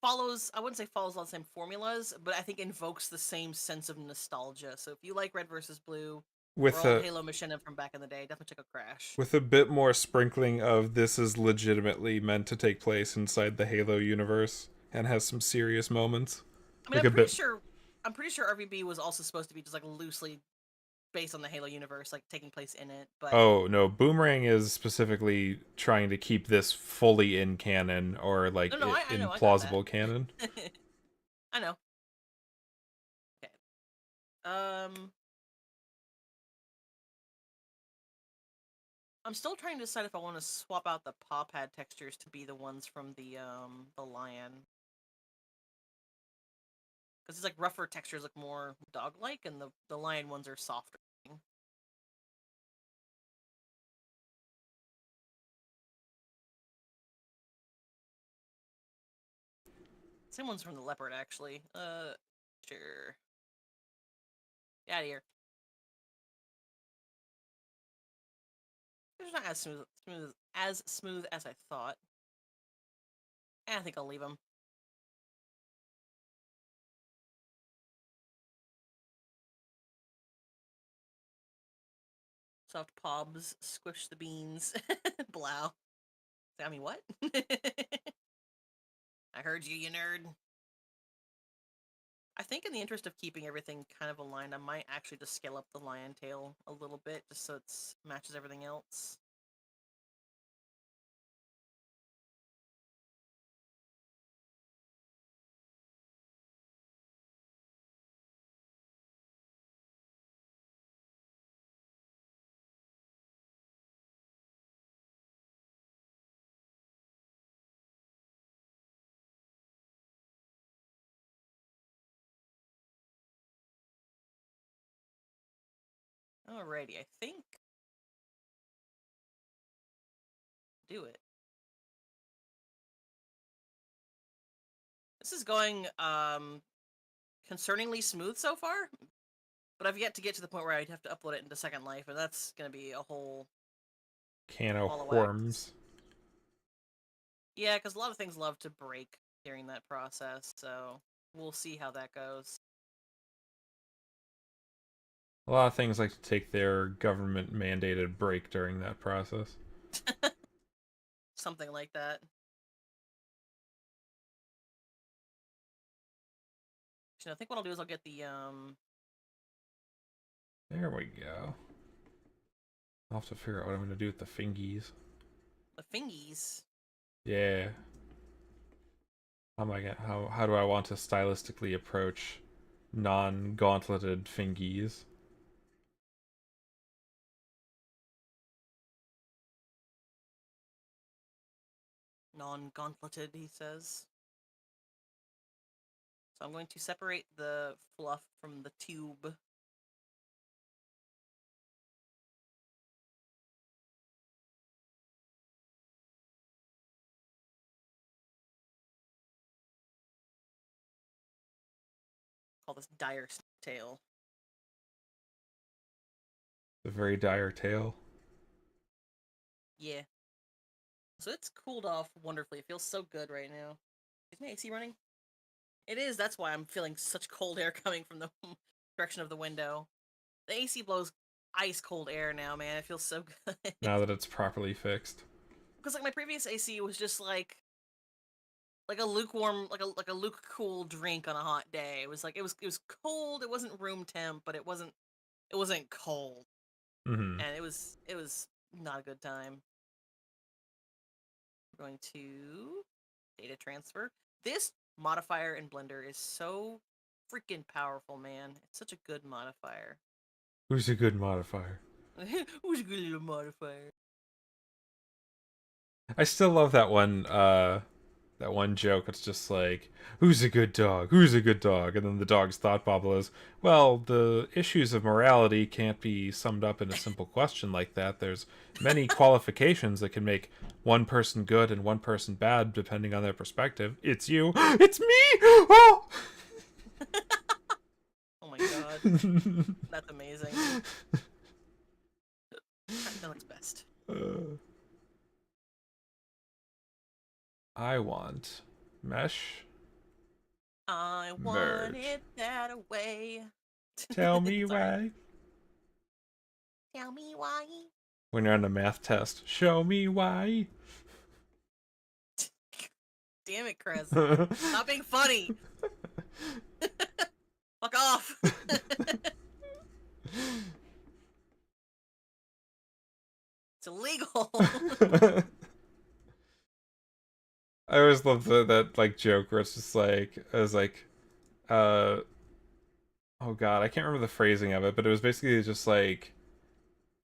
follows, I wouldn't say follows all the same formulas, but I think invokes the same sense of nostalgia. So if you like Red versus Blue or with old a Halo Machinima from back in the day, definitely check out Crash. with a bit more sprinkling of this is legitimately meant to take place inside the Halo universe and has some serious moments. I mean, Like a bit. I'm pretty sure RVB was also supposed to be just like loosely based on the Halo universe, like taking place in it. But Oh no, Boomerang is specifically trying to keep this fully in canon or no, like no, I in know, I got that. plausible canon. I know. Okay. I'm still trying to decide if I want to swap out the paw pad textures to be the ones from the lion. Because it's like rougher textures look more dog-like, and the lion ones are softer. Same ones from the leopard, actually. Sure. Get out of here. It's not as smooth as I thought. I think I'll leave them. Soft pobs, squish the beans. Blow. I mean, what? I heard you, you nerd. I think in the interest of keeping everything kind of aligned, I might actually just scale up the lion tail a little bit, just so it matches everything else. Alrighty, I think do it. This is going concerningly smooth so far, but I've yet to get to the point where I'd have to upload it into Second Life, and that's gonna be a whole Can of ball of wax. worms. Yeah, because a lot of things love to break during that process, so we'll see how that goes. A lot of things like to take their government mandated break during that process. Something like that. So I think what I'll do is I'll get the There we go. I'll have to figure out what I'm going to do with the fingies. fingies. Yeah. How do I want to stylistically approach non-gauntleted fingies? Non-gauntleted, he says. So I'm going to separate the fluff from the tube. Call this dire tail. The very dire tale. Yeah. So it's cooled off wonderfully. It feels so good right now. Is my AC running? It is. That's why I'm feeling such cold air coming from the direction of the window. The AC blows ice cold air now, man. It feels so good. Now that it's properly fixed. Because like my previous AC was just like a lukewarm, like a luke cool drink on a hot day. It was like it was cold. It wasn't room temp, but it wasn't cold, Mm-hmm. and it was not a good time. We're going to data transfer. This modifier in Blender is so freaking powerful, man. It's such a good modifier. Who's a good modifier? Who's a good little modifier? I still love that one joke. It's just like, who's a good dog? Who's a good dog? And then the dog's thought bubble is, well, the issues of morality can't be summed up in a simple question like that. There's many qualifications that can make one person good and one person bad depending on their perspective. It's you. It's me. Oh. Oh my god, that's amazing. That looks best. I want mesh I want merge. it that way. Tell me Sorry. why. Tell me why. When you're on a math test, show me why. Damn it, Chris. Stop being funny. Fuck off. It's illegal. I always love that like joke where it's just like I was like, uh, oh god, I can't remember the phrasing of it, but it was basically just like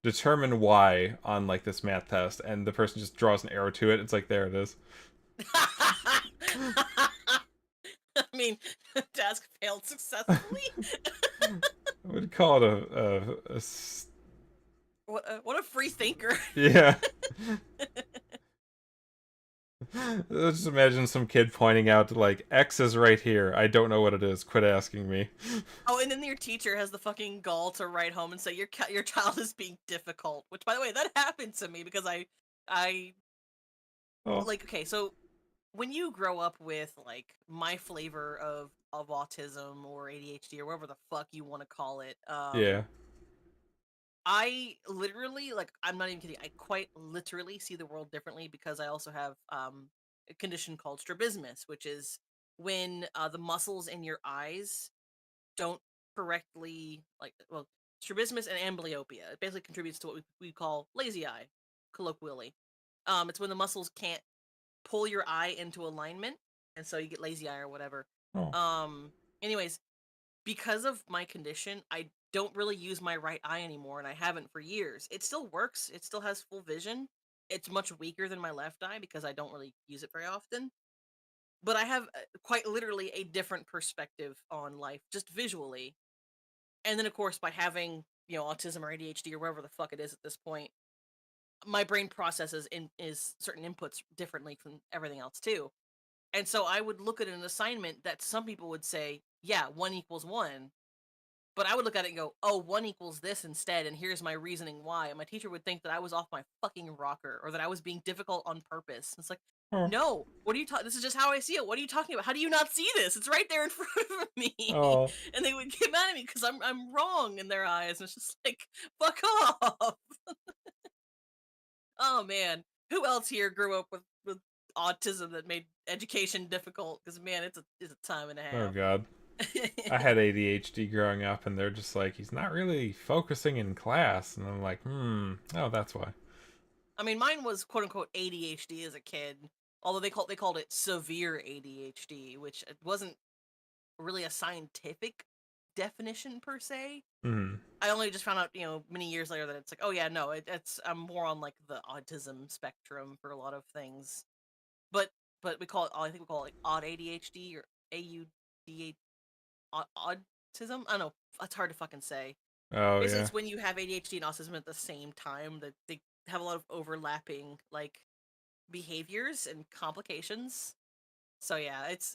determine why on like this math test, and the person just draws an arrow to it. It's like there it is. I mean, task failed successfully. I would call it What a free thinker. yeah. Just imagine some kid pointing out like X is right here. I don't know what it is. Quit asking me. Oh, and then your teacher has the fucking gall to write home and say your child is being difficult. Which, by the way, that happened to me because I Oh like okay. So when you grow up with like my flavor of autism or ADHD or whatever the fuck you want to call it, yeah. I literally, like, I'm not even kidding. I quite literally see the world differently because I also have a condition called strabismus, which is when the muscles in your eyes don't correctly, like, well, strabismus and amblyopia. It basically contributes to what we call lazy eye, colloquially. It's when the muscles can't pull your eye into alignment, and so you get lazy eye or whatever. Oh Um, anyways, because of my condition, I don't really use my right eye anymore, and I haven't for years. It still works. It still has full vision. It's much weaker than my left eye because I don't really use it very often. But I have quite literally a different perspective on life, just visually. And then, of course, by having autism or ADHD or whatever the fuck it is at this point, my brain processes is certain inputs differently from everything else too. And so I would look at an assignment that some people would say, yeah, 1 = 1. But I would look at it and go, oh, 1 = this instead, and here's my reasoning why. And my teacher would think that I was off my fucking rocker or that I was being difficult on purpose. It's like, Oh. no, what are you talking? This is just how I see it. What are you talking about? How do you not see this? It's right there in front of me. Oh. And they would get mad at me because I'm wrong in their eyes. And it's just like, fuck off. Oh man, who else here grew up with autism that made education difficult? Because man, it's a time and a Oh half. God. I had ADHD growing up, and they're just like, he's not really focusing in class, and I'm like, oh, that's why. I mean, mine was quote unquote ADHD as a kid, although they called it severe ADHD, which it wasn't really a scientific definition per se. Hmm. I only just found out, many years later that it's like, oh yeah, no, it's I'm more on like the autism spectrum for a lot of things, but we call it, I think we call it like odd ADHD or AUDA autism. I don't know, it's hard to fucking say. Oh Basically, yeah. it's when you have ADHD and autism at the same time that they have a lot of overlapping like behaviors and complications. So yeah, it's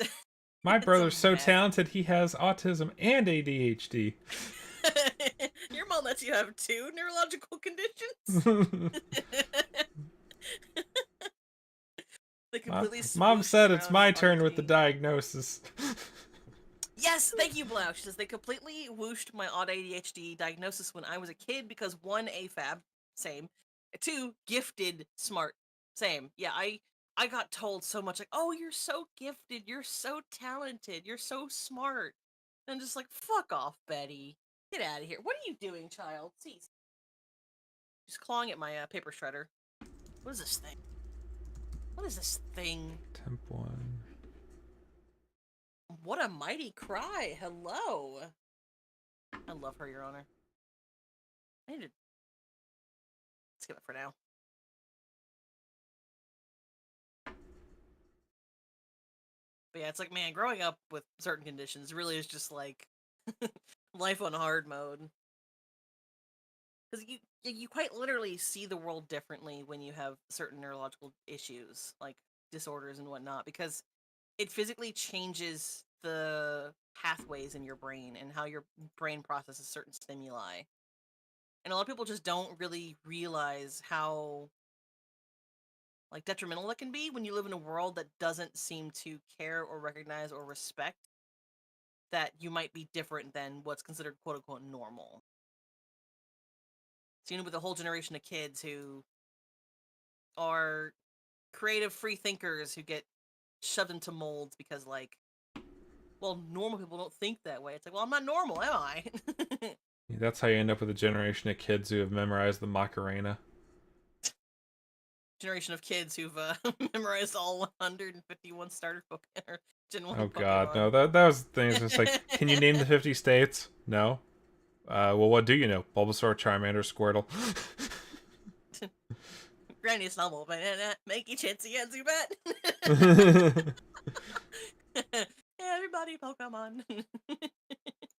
My it's a brother's so mess. talented, he has autism and ADHD. Your mom lets you have two neurological conditions. They completely Mom swooshed said it's around my on a turn with the team. diagnosis. Yes, thank you, Blau. She says they completely whooshed my odd ADHD diagnosis when I was a kid because one, AFAB, same. Two, gifted smart, same. Yeah, I got told so much like, oh, you're so gifted, you're so talented, you're so smart. And I'm just like, fuck off, Betty. Get out of here. What are you doing, child? Cease. She's clawing at my paper shredder. What is this thing? What is this thing? Temp 1. What a mighty cry. Hello. I love her, Your Honor. I need to skip it for now. But yeah, it's like, man, growing up with certain conditions really is just like life on hard mode. Because you quite literally see the world differently when you have certain neurological issues, like disorders and whatnot, because it physically changes the pathways in your brain and how your brain processes certain stimuli. And a lot of people just don't really realize how like detrimental that can be when you live in a world that doesn't seem to care or recognize or respect that you might be different than what's considered quote unquote normal. So, with a whole generation of kids who are creative free thinkers who get shoved into molds because like, well, normal people don't think that way. It's like, well, I'm not normal, am I? That's how you end up with a generation of kids who have memorized the Macarena. Generation of kids who've memorized all 151 starter Pokemon or Gen 1 Oh God, no! Pokemon. That was the thing. It's just like, can you name the 50 states? No. Well, what do you know? Bulbasaur, Charmander, Squirtle. Granny Snubble, Banana, Makey, Chansey, and Zubat. Everybody Pokemon.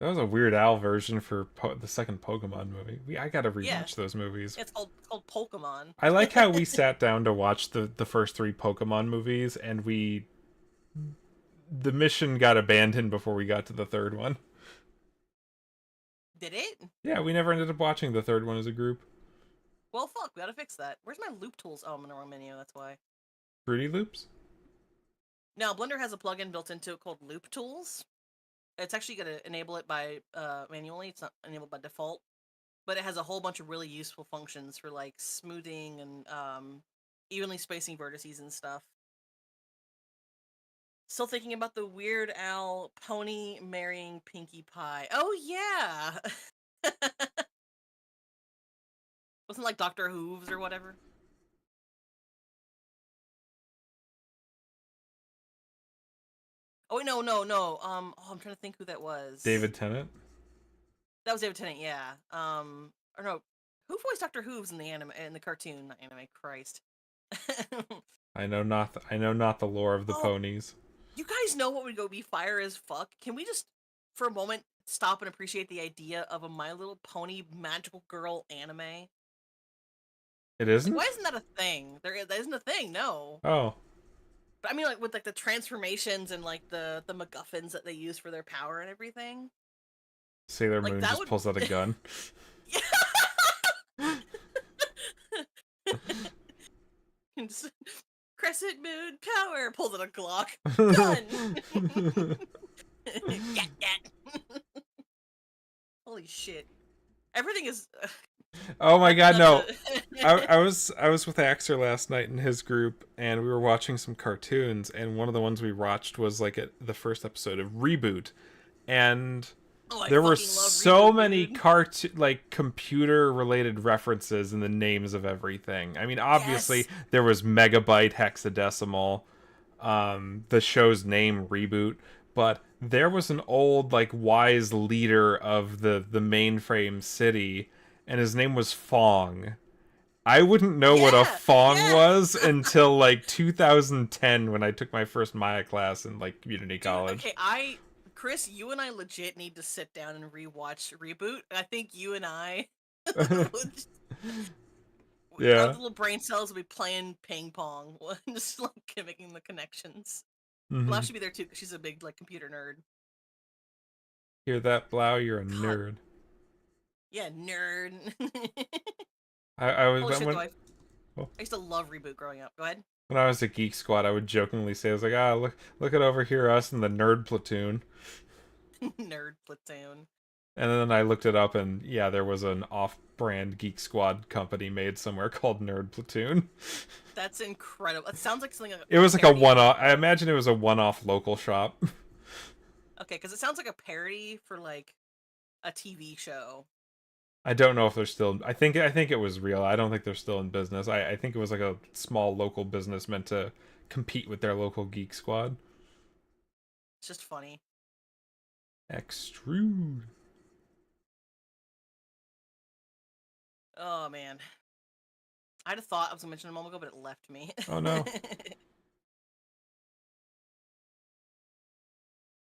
That was a Weird Al version for the second Pokemon movie. I gotta Yeah, rewatch those movies. it's called Pokemon. I like how we sat down to watch the first three Pokemon movies, and the mission got abandoned before we got to the third one. Did it? Yeah, we never ended up watching the third one as a group. Well, fuck, we gotta fix that. Where's my loop tools? Oh, I'm in the wrong menu, that's why. Fruity Loops? Now, Blender has a plugin built into it called Loop Tools. It's actually gonna enable it by manually. It's not enabled by default, but it has a whole bunch of really useful functions for like smoothing and evenly spacing vertices and stuff. Still thinking about the Weird Al pony marrying Pinkie Pie. Oh yeah, wasn't like Doctor Hooves or whatever. Oh wait, no, no, no. Oh, I'm trying to think who that was. David Tennant? That was David Tennant, yeah. Or no, who voiced Doctor Hooves in the anime, in the cartoon? Not anime, Christ. I know not the lore of the Oh, ponies. you guys know what would go be fire as fuck? Can we just, for a moment, stop and appreciate the idea of a My Little Pony magical girl anime. It Like, why isn't? isn't that a thing? That isn't a thing, no. Oh. But I mean, like, with, like, the transformations and, like, the MacGuffins that they use for their power and everything. Sailor Like, Moon that just would... pulls out a gun. Crescent Moon power! Pulls out a Glock. Gun! Gat, gat. Holy shit. Everything is... Oh my god, not no. to... I was with Axer last night in his group, and we were watching some cartoons, and one of the ones we watched was like the first episode of Reboot, and Oh, I there were fucking love so Reboot, many dude. like computer related references in the names of everything. I mean, obviously Yes. there was megabyte hexadecimal, the show's name Reboot, but there was an old like wise leader of the mainframe city, and his name was Fong. I wouldn't know what a Yeah. Fong Yeah. was until like 2010 when I took my first Maya class in like community Dude, college. okay, Chris, you and I legit need to sit down and rewatch Reboot. I think you and I our Yeah. little brain cells will be playing ping pong, just like making the connections. Blau Mm-hmm. should be there too, because she's a big like computer nerd. Hear that, Blau? You're a God, nerd. yeah, nerd. I was Holy shit, though! when I oh, used to love Reboot growing up. Go ahead. when I was at Geek Squad, I would jokingly say, "I was like, ah, look at over here, us in the nerd platoon." Nerd platoon. And then I looked it up, and yeah, there was an off-brand Geek Squad company made somewhere called Nerd Platoon. That's incredible. It sounds like something It like a was like a parody of one-off. I imagine it was a one-off local shop. okay, because it sounds like a parody for like a TV show. I don't know if they're still. I think it was real. I don't think they're still in business. I think it was like a small local business meant to compete with their local Geek Squad. It's just funny. Extrude. Oh man, I had a thought I was gonna mention a moment ago, but it left me. Oh no,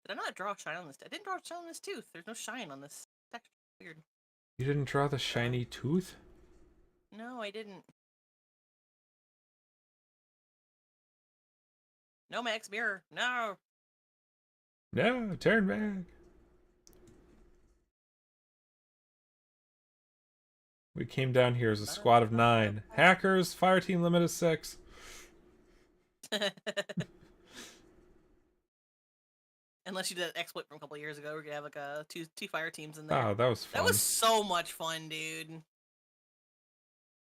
Did I not draw a shine on this? I didn't draw a shine on this tooth. There's no shine on this texture. Weird. you didn't draw the Uh, shiny tooth? no, I didn't. No, Max Mirror. No. No, turn back. We came down here as a squad of 9. Hackers, fire team limit is 6. Unless you did an exploit from a couple years ago, we're gonna have like two fire teams in there. Oh, that was That was fun. so much fun, dude.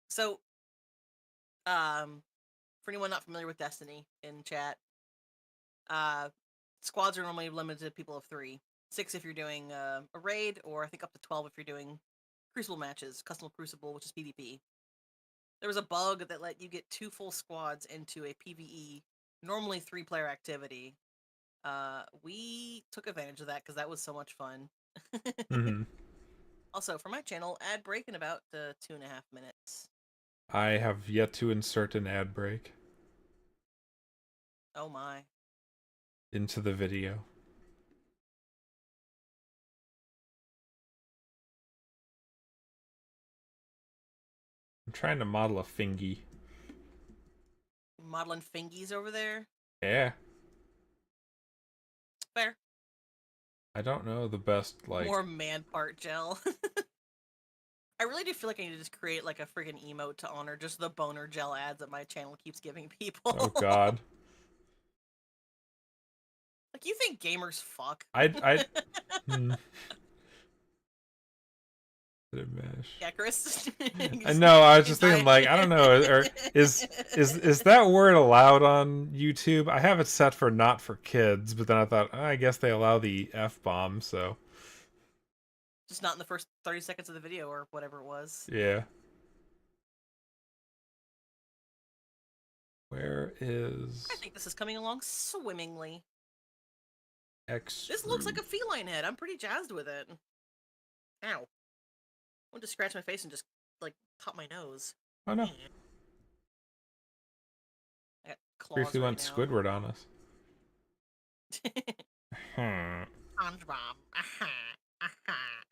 So, for anyone not familiar with Destiny in chat, uh, squads are normally limited to people of 3, 6 if you're doing a raid, or I think up to 12 if you're doing Crucible matches, Custom Crucible, which is PvP. There was a bug that let you get 2 full squads into a PvE, normally 3-player activity. We took advantage of that because that was so much fun. Mm-hmm. Also, for my channel, ad break in about 2.5 minutes. I have yet to insert an ad break Oh my. into the video. I'm trying to model a fingy. Modeling fingies over there? Yeah. Fair. I don't know the best, like... More man part gel. I really do feel like I need to just create like a friggin' emote to honor just the boner gel ads that my channel keeps giving people. Oh god. Like, you think gamers fuck? I hmm. Mesh. Yeah, Chris. I know, I was He's just thinking dying. like, I don't know, or is that word allowed on YouTube? I have it set for not for kids, but then I thought, oh, I guess they allow the F-bomb, so Just not in the first 30 seconds of the video or whatever it was. yeah. Where is I think this is coming along swimmingly. X? This looks like a feline head. I'm pretty jazzed with it. Ow. I want to scratch my face and just, like, pop my nose. Oh no. I got claws Briefly right went now. Squidward on us. Hmm. SpongeBob. Aha. Aha.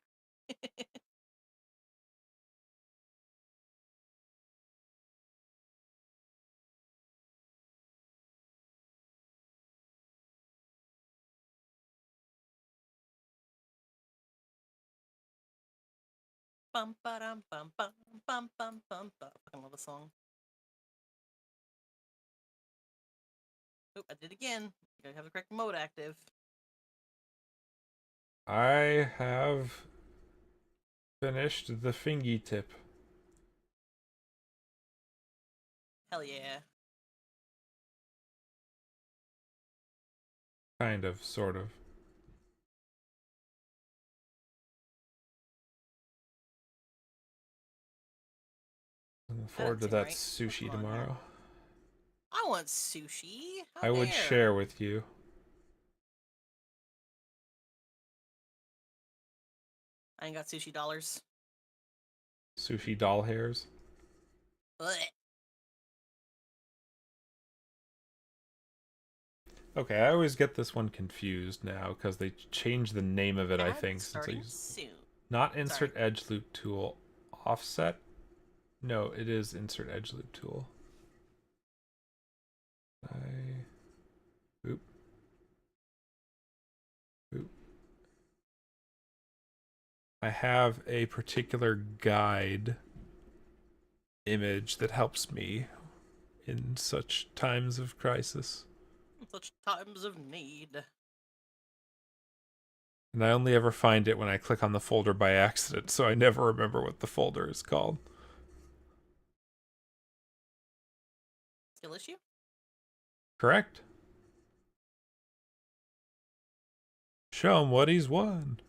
Bum ba dum bum bum bum bum bum bum. I fucking love the song. Oop, I did it again. You gotta have the correct mode active. I have finished the fingy tip. Hell yeah. Kind of, sort of. I look That forward doesn't to seem that right. What's sushi going on here? tomorrow. I want sushi. How I would share dare? with you. I ain't got sushi dollars. Sushi doll hairs. Blech. Okay, I always get this one confused now because they changed the name of it, I Ad think, since I starting use soon. not Sorry. insert edge loop tool. Offset? No, it is insert edge loop tool. Oop. Oop. I have a particular guide image that helps me in such times of crisis. Such times of need. And I only ever find it when I click on the folder by accident, so I never remember what the folder is called. Skill issue? Correct. Show him what he's won.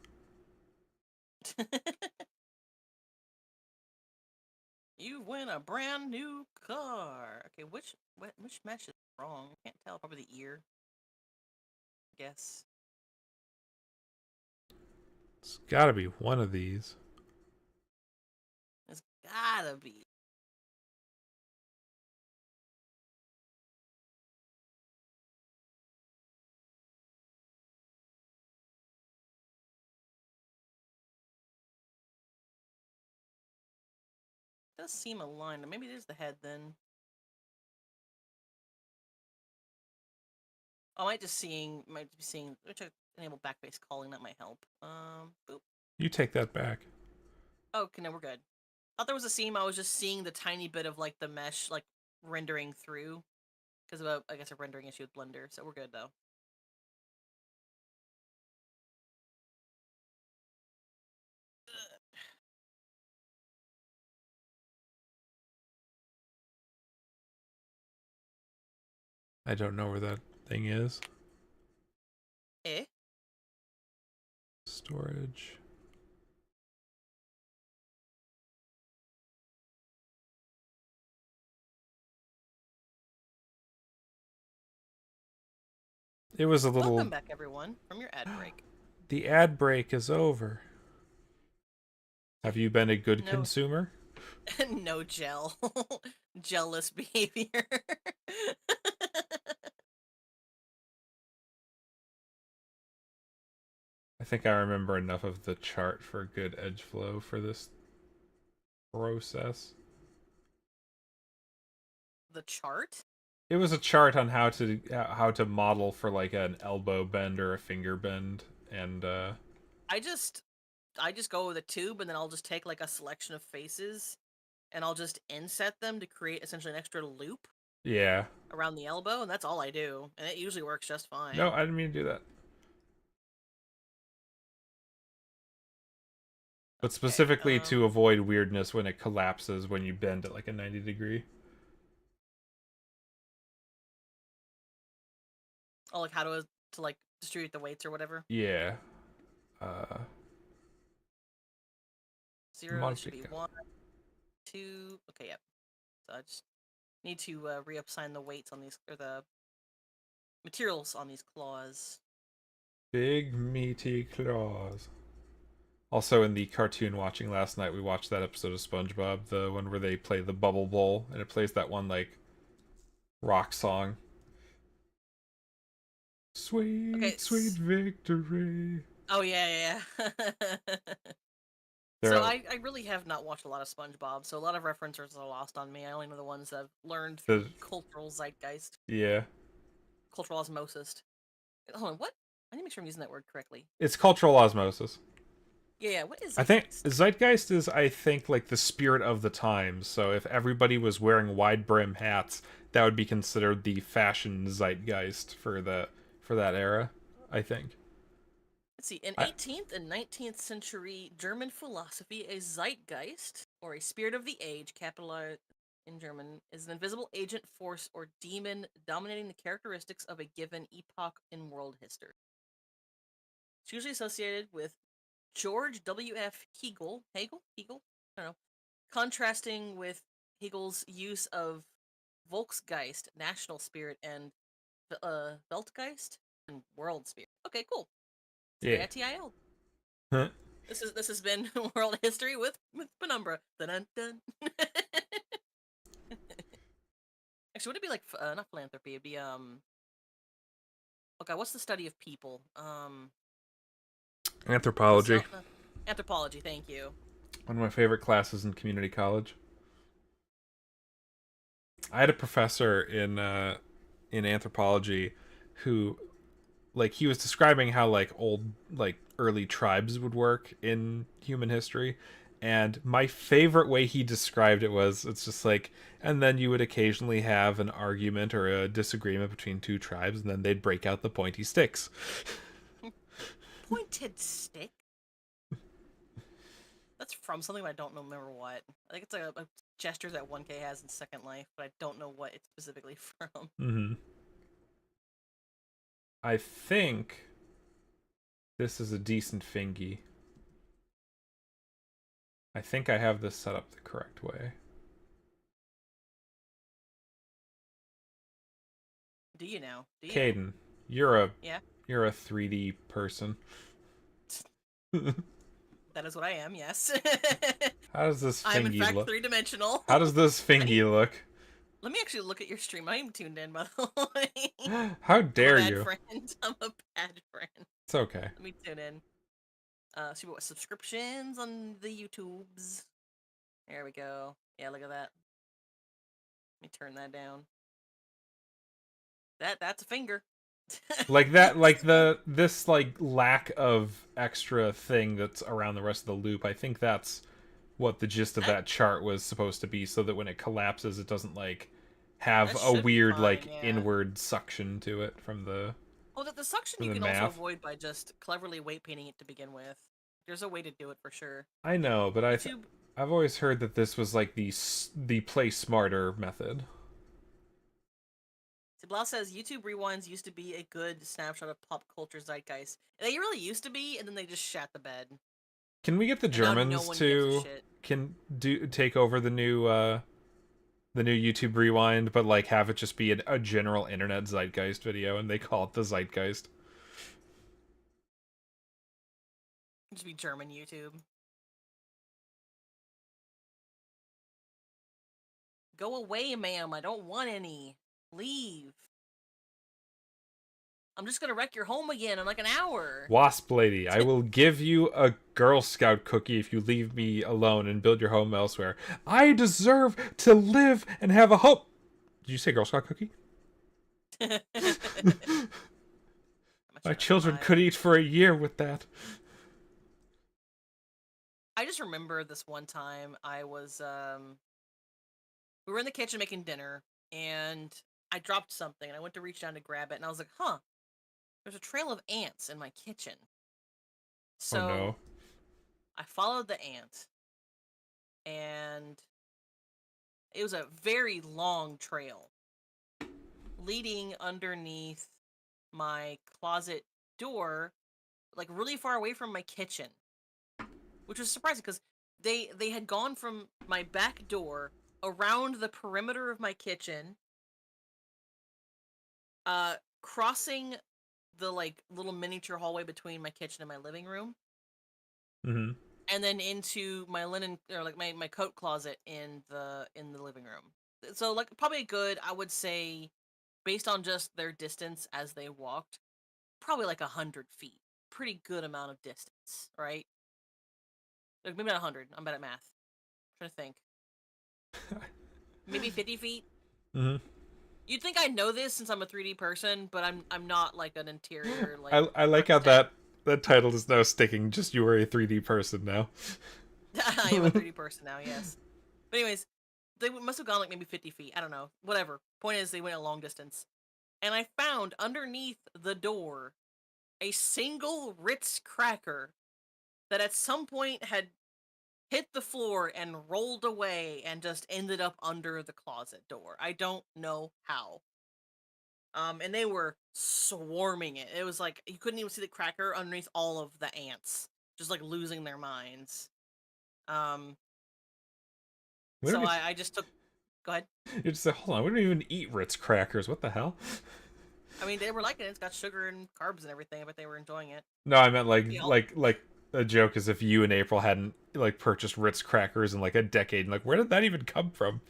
You win a brand new car. Okay, which mesh is wrong? I can't tell. Probably the ear. I guess. It's gotta be one of these. It's gotta be. It does seem aligned. Maybe it is the head then. I might be seeing. Which enable backbase calling. That might help. Boop. You take that back. Oh, okay, no, we're good. Thought there was a seam. I was just seeing the tiny bit of like the mesh like rendering through because of I guess a rendering issue with Blender. So we're good though. I don't know where that thing is. Eh? Storage. It was a Welcome little... back, everyone, from your ad break. The ad break is over. Have you been a good No, consumer? no gel, jealous behavior. I think I remember enough of the chart for good edge flow for this process. The chart? It was a chart on how to model for like an elbow bend or a finger bend, and I just I just go with a tube, and then I'll just take like a selection of faces, and I'll just inset them to create essentially an extra loop yeah. around the elbow, and that's all I do, and it usually works just No, fine. I didn't mean to do that. But Okay. specifically to avoid weirdness when it collapses when you bend at like a 90 degree. Oh, like how to like distribute the weights or whatever. Yeah. Uh 0 should be Modifica. 1, 2. Okay, yep. So I just need to reassign the weights on these, or the materials on these claws. Big meaty claws. Also, in the cartoon watching last night, we watched that episode of SpongeBob, the one where they play the Bubble Bowl, and it plays that one like rock song. Okay, Sweet, sweet victory. Oh yeah, yeah. There So are I really have not watched a lot of SpongeBob, so a lot of references are lost on me. I only know the ones that I've learned through the cultural zeitgeist, yeah. cultural osmosis. Hold on, what? I need to make sure I'm using that word correctly. It's cultural osmosis. Yeah, yeah. What is I think zeitgeist? zeitgeist is, I think, like the spirit of the times. So if everybody was wearing wide brim hats, that would be considered the fashion zeitgeist for that era. I think. Let's see. In I, 18th and 19th century German philosophy, a zeitgeist, or a spirit of the age, capitalized in German, is an invisible agent, force, or demon dominating the characteristics of a given epoch in world history. It's usually associated with George W.F. I don't know. Contrasting with Hegel's use of Volksgeist, national spirit, and Weltgeist, and world spirit. Okay, cool. Today yeah. at TIL. Huh. This has been world history with Penumbra. Dun dun dun. Actually, would it be like not philanthropy? It'd be okay. What's the study of people? Anthropology. Anthropology. Thank you. One of my favorite classes in community college. I had a professor in anthropology who, like, he was describing how like old, like early tribes would work in human history, and my favorite way he described it was, it's just like, and then you would occasionally have an argument or a disagreement between two tribes, and then they'd break out the pointy sticks. Pointed stick. That's from something, but I don't remember what. I think it's a gesture that 1K has in Second Life, but I don't know what it's specifically from. Mm-hmm. I think this is a decent fingy. I think I have this set up the correct way. Do you know? Do you? Caden, you're a Yeah, you're a 3D person. that is what I am. Yes, How does this I am in fingy fact look? 3-dimensional. How does this I need. fingy look? Let me actually look at your stream. I'm tuned in, by the way. How I'm a dare bad you? friend. I'm a bad friend. It's okay. Let me tune in. See what subscriptions on the YouTubes. There we go. Yeah, look at that. Let me turn that down. That's a finger. Like that, like the this like lack of extra thing that's around the rest of the loop. I think that's what the gist of that that chart was supposed to be, so that when it collapses, it doesn't like have that a should be weird fine. like Yeah. inward suction to it Oh, the suction from you the can also math. avoid by just cleverly weight painting it to begin with. There's a way to do it for sure. I know, but YouTube. I've always heard that this was like the play smarter method. Blau says YouTube rewinds used to be a good snapshot of pop culture zeitgeist. They really used to be, and then they just shat the bed, Can we get the and now no Germans one gives a to shit. can do take over the new YouTube Rewind, but like have it just be a general internet zeitgeist video, and they call it the zeitgeist. Just be German YouTube. Go away, ma'am. I don't want any. Leave. I'm just gonna wreck your home again in like an hour. Wasp lady, I will give you a Girl Scout cookie if you leave me alone and build your home elsewhere. I deserve to live and have a home. Did you say Girl Scout cookie? I'm gonna My turn that to children 5. could eat for a year with that. I just remember this one time I was we were in the kitchen making dinner, and I dropped something, and I went to reach down to grab it, and I was like, huh, there's a trail of ants in my kitchen. Oh no. So I followed the ant, and it was a very long trail leading underneath my closet door, like really far away from my kitchen, which was surprising because they had gone from my back door around the perimeter of my kitchen, uh, crossing the like little miniature hallway between my kitchen and my living room, Mm-hmm. and then into my linen, or like my coat closet in the living room. So like probably a good, I would say, based on just their distance as they walked, probably like 100 feet. pretty good amount of distance, right? Like maybe not 100. I'm bad at math. I'm trying to think. Maybe 50 feet. Hmm. You'd think I know this since I'm a 3D person, but I'm not like an interior like I like how architect. that title is now sticking. Just you are a 3D person now. I am a 3D person now, yes. But anyways, they must have gone like maybe 50 feet. I don't know. Whatever. Point is, they went a long distance. And I found underneath the door a single Ritz cracker that at some point had hit the floor and rolled away and just ended up under the closet door. I don't know how. And they were swarming it. It was like you couldn't even see the cracker underneath all of the ants, just like losing their minds. Um, We don't so even, I just took. Go ahead. you just say, hold on, we don't even eat Ritz crackers. What the hell? I mean, they were liking it. It's got sugar and carbs and everything, but they were enjoying it. No, I meant You know, like a joke as if you and April hadn't like purchased Ritz crackers in like a decade. And like, where did that even come from?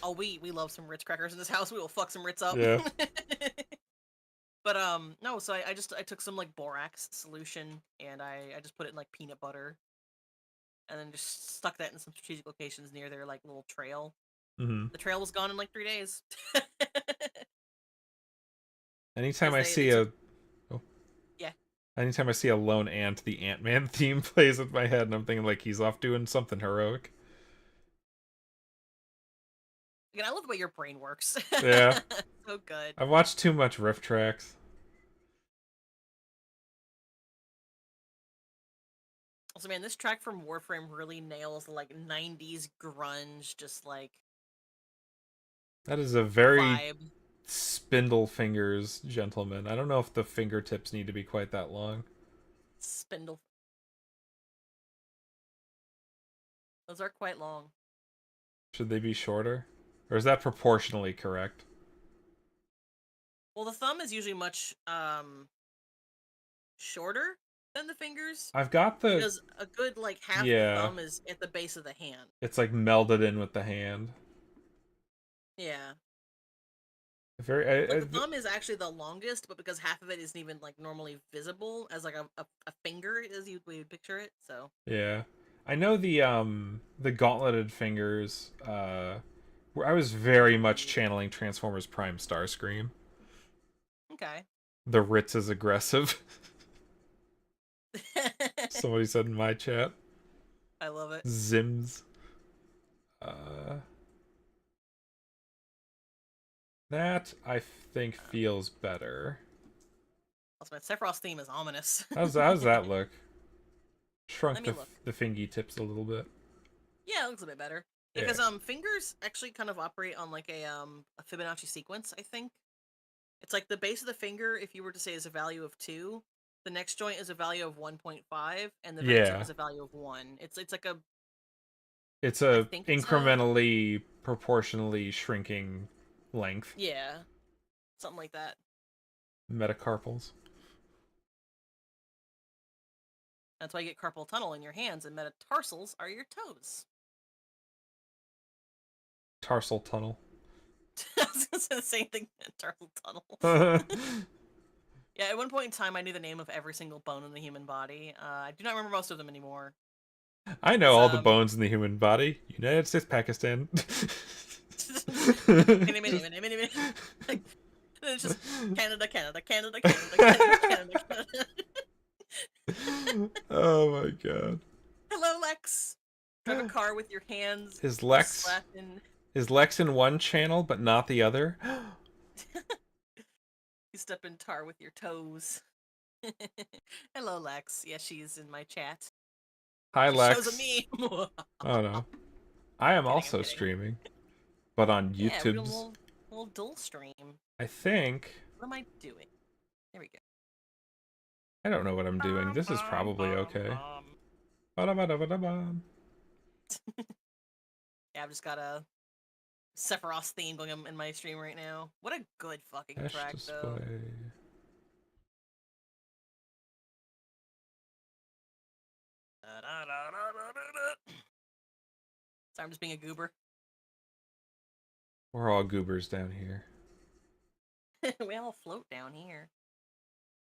oh, we love some Ritz crackers in this house. We will fuck some Ritz up. Yeah. But no, so I took some like borax solution and I just put it in like peanut butter and then just stuck that in some strategic locations near their like little trail. Hmm. The trail was gone in like 3 days. Anytime Because I they see took a oh, yeah. anytime I see a lone ant, the Ant-Man theme plays in my head, and I'm thinking like he's off doing something heroic. Again, I love the way your brain works. Yeah, So good. I've watched too much riff tracks. Also, man, this track from Warframe really nails the like 90s grunge, just like That is a very vibe. spindle fingers, gentlemen. I don't know if the fingertips need to be quite that long. Spindle. Those are quite long. Should they be shorter? Or is that proportionally correct? Well, the thumb is usually much shorter than the fingers I've got the because a good like half the yeah, thumb is at the base of the hand. it's like melded in with the hand. Yeah. Very Like the thumb is actually the longest, but because half of it isn't even like normally visible as like a finger as you would picture it, so yeah. I know the gauntleted fingers where I was very much ooh. channeling Transformers Prime Starscream. Okay. The Ritz is aggressive. Somebody said in my chat. I love it. Zims. Uh that I think feels better. Also, man, Sephiroth's theme is ominous. How's that look? Shrunk Let me look. the fingy tips a little bit. Yeah, it looks a bit better. Yeah, Yeah. because fingers actually kind of operate on like a Fibonacci sequence, I think. It's like the base of the finger, if you were to say is a value of 2, the next joint is a value of 1.5, and the next joint Yeah. is a value of 1. It's like a It's I a think it's a incrementally proportionally shrinking length. yeah, something like that. Metacarpals. That's why you get carpal tunnel in your hands, and metatarsals are your toes. Tarsal tunnel. I was gonna say the same thing. Tarsal tunnel. Yeah, at one point in time, I knew the name of every single bone in the human body. I do not remember most of them anymore. I know Cause all the bones in the human body. United States, Pakistan. mini, mini, Just... mini, mini, mini. Like, it's just Canada, Canada, Canada, Canada, Canada, Canada, Canada. Oh my god. Hello, Lex. Drive a car with your hands. Is You Lex slap in. is Lex in one channel but not the other? You step in tar with your toes. Hello, Lex. Yeah, she's in my chat. Hi She shows a Lex. meme. Oh no. I am I'm also kidding. streaming, but on Yeah, we're doing YouTube's. a little dual stream. I think. What am I doing? There we go. I don't know what I'm doing. Bum, This is bum, probably bum, okay. bum. Ba-da-ba-da-ba-da-ba. Yeah, I've just got a Sephiroth theme going on in my stream right now. What a good fucking Dash track, though. display. Sorry, I'm just being a goober. We're all goobers down here. We all float down here.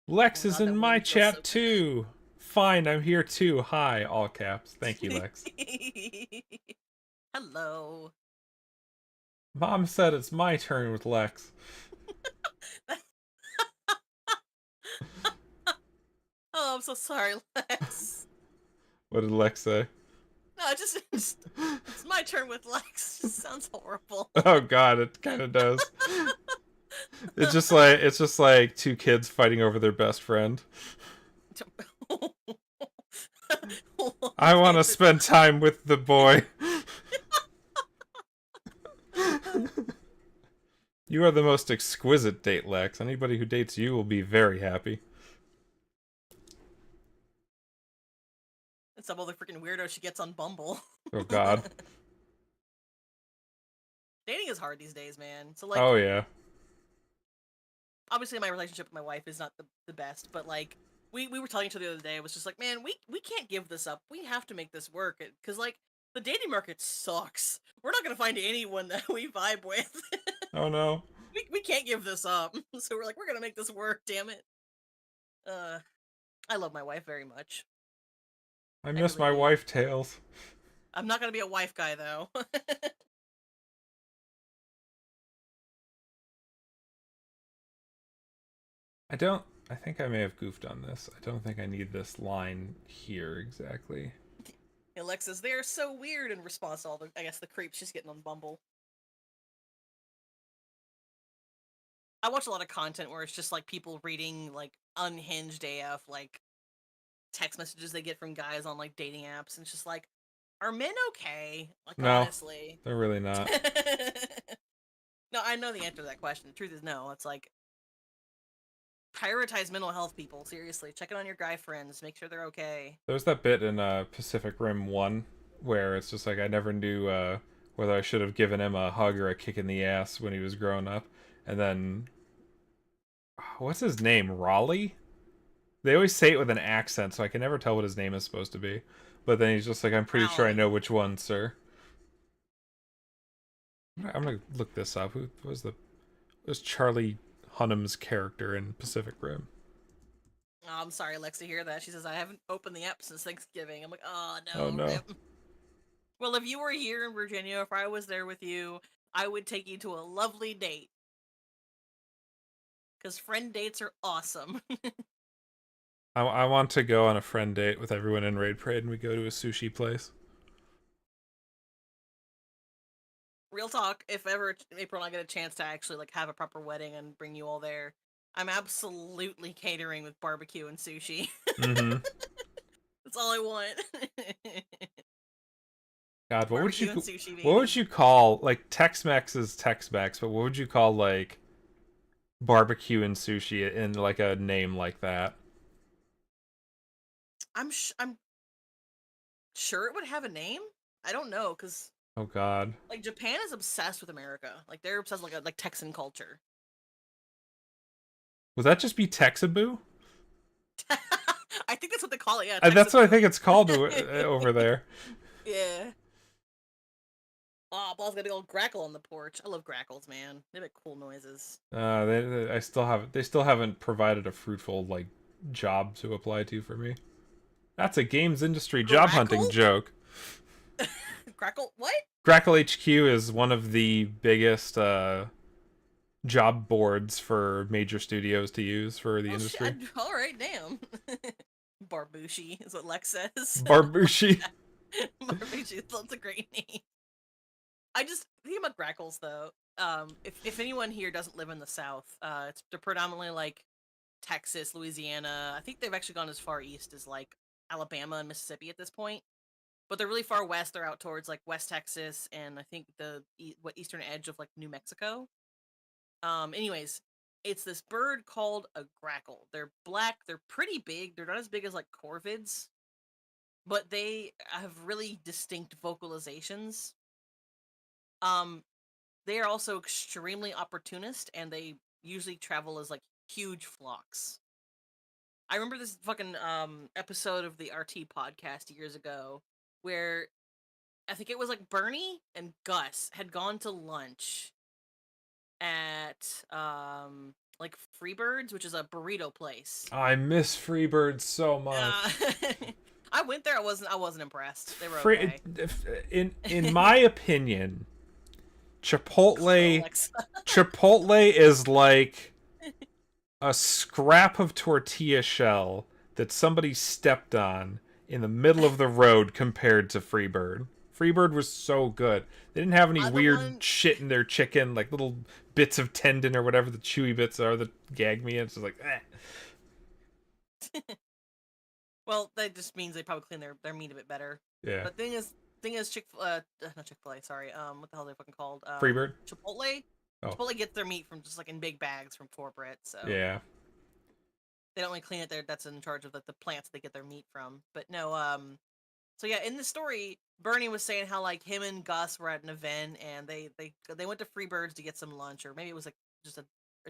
Lex Oh is god, in that my wind feels so chat too. Fine, I'm here too. Hi, all caps. Thank you, good. Lex. Hello. Mom said it's my turn with Lex. Oh, I'm so sorry, Lex. What did Lex say? No, it's my turn with Lex. Just sounds horrible. Oh god, it kind of does. It's just like two kids fighting over their best friend. I want to spend time with the boy. You are the most exquisite date, Lex. Anybody who dates you will be very happy. And some other freaking weirdo she gets on Bumble. Oh god. Dating is hard these days, man. So like, Oh yeah. obviously my relationship with my wife is not the best, but like we were telling each other the other day, it was just like, man, we can't give this up. We have to make this work because like the dating market sucks. We're not gonna find anyone that we vibe with. Oh no. We can't give this up. So we're like, we're gonna make this work. Damn it. Uh, I love my wife very much. I I miss really my do. wife tales. I'm not gonna be a wife guy though. I think I may have goofed on this. I don't think I need this line here exactly. Alexa's they're so weird in response to all the I guess the creeps she's getting on Bumble. I watch a lot of content where it's just like people reading like unhinged AF like text messages they get from guys on like dating apps, and it's just like, are men okay? Like No, honestly. they're really not. No, I know the answer to that question. The truth is no. It's like prioritize mental health, people. Seriously, check it on your guy friends. Make sure they're okay. There's that bit in Pacific Rim 1 where it's just like I never knew whether I should have given him a hug or a kick in the ass when he was growing up. And then, what's his name? Raleigh? They always say it with an accent, so I can never tell what his name is supposed to be. But then he's just like, I'm pretty sure I Rowley. know which one, sir. I'm gonna look this up. Who was was Charlie Hunnam's character in Pacific Rim? Oh, I'm sorry, Alexa, to hear that. She says I haven't opened the app since Thanksgiving. I'm like, oh Oh no, no. rip. Well, if you were here in Virginia, if I was there with you, I would take you to a lovely date. Because friend dates are awesome. I want to go on a friend date with everyone in Raid Parade and we go to a sushi place. Real talk, if ever April and I get a chance to actually like have a proper wedding and bring you all there, I'm absolutely catering with barbecue and sushi. Mm-hmm. That's all I want. God, Barbecue and sushi, what would baby. you call like Tex-Mex is Tex-Mex, but what would you call like barbecue and sushi in like a name like that? I'm sure it would have a name. I don't know, cause Oh God. like Japan is obsessed with America. Like they're obsessed with like Texan culture. Would that just be Texaboo? I think that's what they call it. Yeah, That's what I Texaboo. think it's called over there. Yeah. Oh, Ball's got a big old grackle on the porch. I love grackles, man. They make cool noises. They still haven't provided a fruitful like job to apply to for me. That's a games industry job hunting Grackle? joke. Grackle? What? Grackle HQ is one of the biggest job boards for major studios to use for the Oh shit! industry. All right, damn. Barbushi is what Lex says. Barbushi. Barbushi. That's a great name. I just think about grackles though. If anyone here doesn't live in the South, they're predominantly like Texas, Louisiana. I think they've actually gone as far east as like Alabama and Mississippi at this point. But they're really far west. They're out towards like West Texas and I think what eastern edge of like New Mexico. Anyways, it's this bird called a grackle. They're black. They're pretty big. They're not as big as like corvids, but they have really distinct vocalizations. Um, they are also extremely opportunist, and they usually travel as like huge flocks. I remember this fucking episode of the RT podcast years ago where I think it was like Bernie and Gus had gone to lunch at like Freebirds, which is a burrito place. I miss Freebird so Uh, much. I went there. I wasn't impressed. They were Free, okay. in my opinion, Chipotle Alexa. Chipotle is like a scrap of tortilla shell that somebody stepped on in the middle of the road compared to Freebird. Freebird was so good. They didn't have any The weird one. shit in their chicken, like little bits of tendon or whatever the chewy bits are that gag me. It's just like, eh. Well, that just means they probably clean their meat a bit better. Yeah. But thing is, not Chick-fil-A. Sorry. What the hell are they fucking called? Freebird? Chipotle. Oh, Chipotle gets their meat from just like in big bags from corporate, so yeah. they don't really clean it there. That's in charge of like the plants they get their meat from. But no, so yeah, in the story, Bernie was saying how like him and Gus were at an event and they went to Freebirds to get some lunch, or maybe it was like just a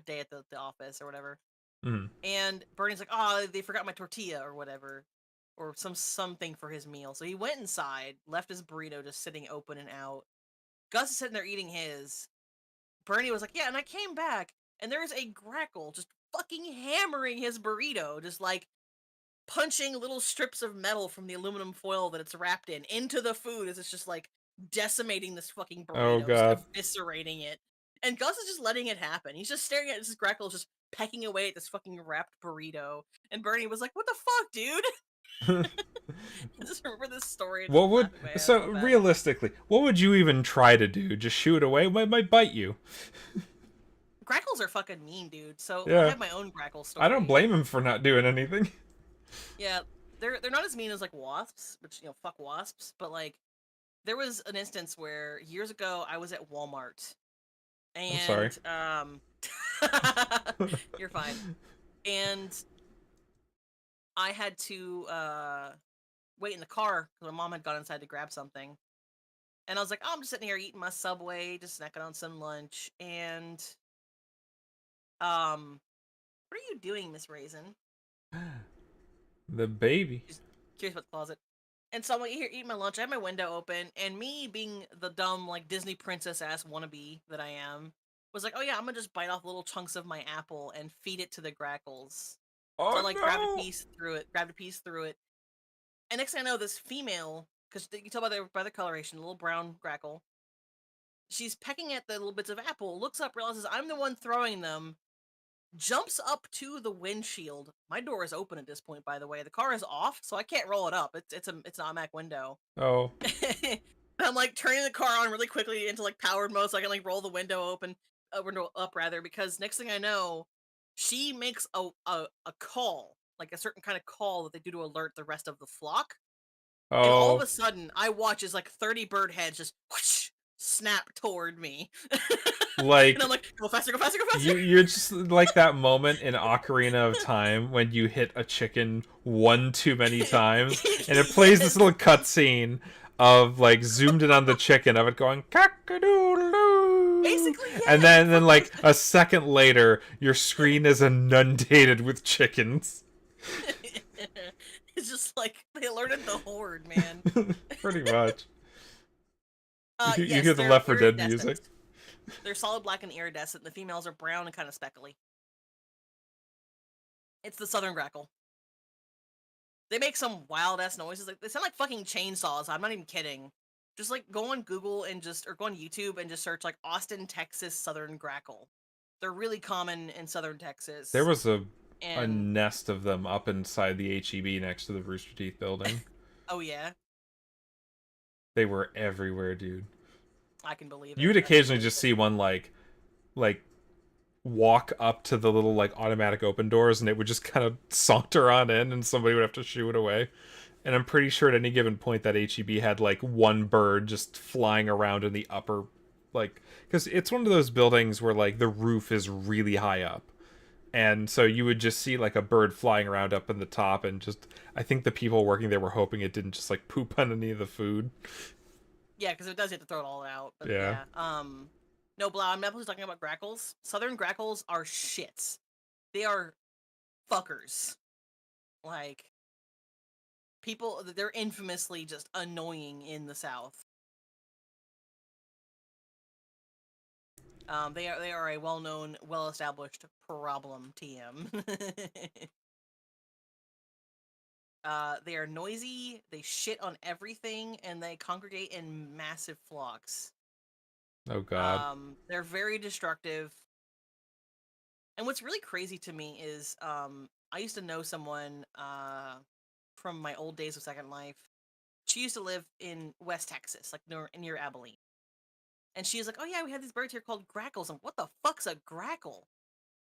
day at the office or whatever. Mm. And Bernie's like, oh, they forgot my tortilla or whatever, or something for his meal. So he went inside, left his burrito just sitting open and out. Gus is sitting there eating his. Bernie was like, yeah, and I came back, and there's a grackle just fucking hammering his burrito, just like punching little strips of metal from the aluminum foil that it's wrapped in into the food as it's just like decimating this fucking Oh burrito, just god. eviscerating it. And Gus is just letting it happen. He's just staring at this grackle just pecking away at this fucking wrapped burrito. And Bernie was like, what the fuck, dude? I just remember this story and just What would laughing my ass so off at it. realistically, what would you even try to do? Just shoo it away? It might bite you. Grackles are fucking mean, dude. So I Yeah. have my own grackle I don't story. blame him for not doing anything. Yeah, they're not as mean as like wasps, which fuck wasps, but like there was an instance where years ago I was at Walmart I'm sorry. and you're fine. And I had to wait in the car because my mom had gone inside to grab something. And I was like, oh, I'm just sitting here eating my Subway, just snacking on some lunch. And what are you doing, Miss Raisin? The baby. She's curious about the closet. And so I'm like, here, eating my lunch. I have my window open, and me being the dumb, like Disney princess ass wannabe that I am, was like, oh yeah, I'm gonna just bite off little chunks of my apple and feed it to the grackles. So I Oh like no. grabbed a piece through it, and next thing I know, this female, because you can tell by the coloration, little brown grackle, she's pecking at the little bits of apple, looks up, realizes I'm the one throwing them, jumps up to the windshield. My door is open at this point, by the way. The car is off, so I can't roll it up. It's an automatic window. Oh. I'm like turning the car on really quickly into like powered mode so I can like roll the window up rather, because next thing I know, she makes a call, like a certain kind of call that they do to alert the rest of the flock. And all of Oh. a sudden, I watch as like 30 bird heads just whoosh, snap toward me. And I'm Like like, go faster, go faster, go faster. you're just like that moment in Ocarina of Time when you hit a chicken one too many times and it plays this Yes. little cutscene of like zoomed in on the chicken of it going cock-a-doodle-doo. Basically, And yeah. then like a second later your screen is inundated with chickens. It's just like they alerted the horde, man. Pretty much. You Yes, hear the they're Left 4 Dead iridescent. music. They're solid black and iridescent. The females are brown and kind of speckly. It's the southern grackle. They make some wild ass noises. Like they sound like fucking chainsaws. I'm not even kidding. Just like go on Google and or go on YouTube and just search like Austin, Texas southern grackle. They're really common in southern There Texas. was a And nest of them up inside the HEB next to the Rooster Teeth building. oh yeah, They were everywhere, dude. I can believe You it. would I can occasionally believe just it. see one like walk up to the little like automatic open doors and it would just kind of saunter on in and somebody would have to shoo it away. And I'm pretty sure at any given point that HEB had like one bird just flying around in the upper like because it's one of those buildings where like the roof is really high up. And so you would just see like a bird flying around up in the top and just I think the people working there were hoping it didn't just like poop on any of the food. Yeah, because it does have to throw it all out. But Yeah. yeah, no, Blah. I'm definitely talking about grackles. Southern grackles are shits. They are fuckers. Like people, they're infamously just annoying in the South. They are a well-known, well-established problem, TM. They are noisy, they shit on everything, and they congregate in massive flocks. Oh God. They're very destructive. And what's really crazy to me is I used to know someone from my old days of Second Life. She used to live in West Texas, like near Abilene. And she's like, "Oh yeah, we have these birds here called grackles." And what the fuck's a grackle?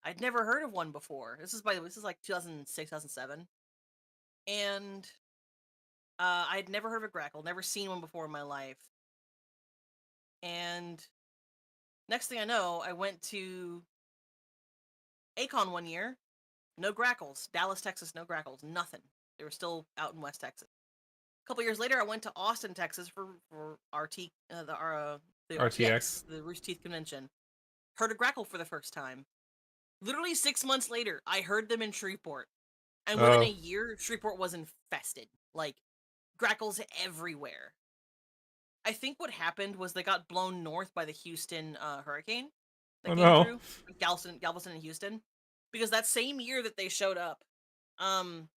I'd never heard of one before. This is like 2006, 2007, and I'd never heard of a grackle, never seen one before in my life. And next thing I know, I went to Acon one year. No grackles. Dallas, Texas, no grackles. Nothing. They were still out in West Texas. A couple years later, I went to Austin, Texas for the RTX. RTX, the Rooster Teeth Convention. Heard a grackle for the first time. Literally 6 months later, I heard them in Shreveport, and within a Oh. year, Shreveport was infested. Like grackles everywhere. I think what happened was they got blown north by the Houston hurricane that Oh came no. through, Galveston, and Houston, because that same year that they showed up, um,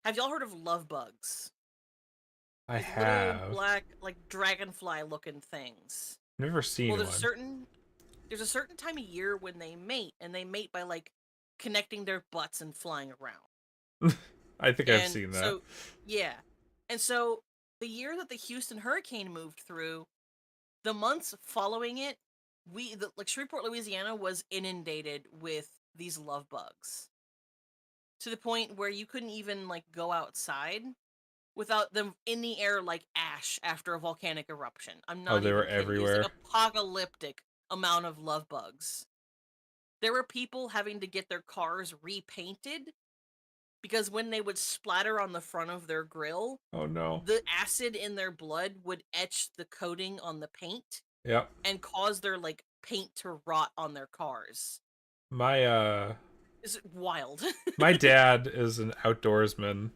have y'all heard of love bugs? I These little have black, like dragonfly looking things. never Well, seen one. there's a certain time of year when they mate, and they mate by like connecting their butts and flying around. I think I've And seen that. so, yeah, and so the year that the Houston hurricane moved through, the months following it, like Shreveport, Louisiana, was inundated with these love bugs to the point where you couldn't even like go outside without them in the air like ash after a volcanic eruption. I'm Oh, not they were even kidding you. It's like everywhere. apocalyptic amount of love bugs. There were people having to get their cars repainted because when they would splatter on the front of their grill, Oh no. the acid in their blood would etch the coating on the paint Yep. and cause their like paint to rot on their cars. My Is it wild? my dad is an outdoorsman,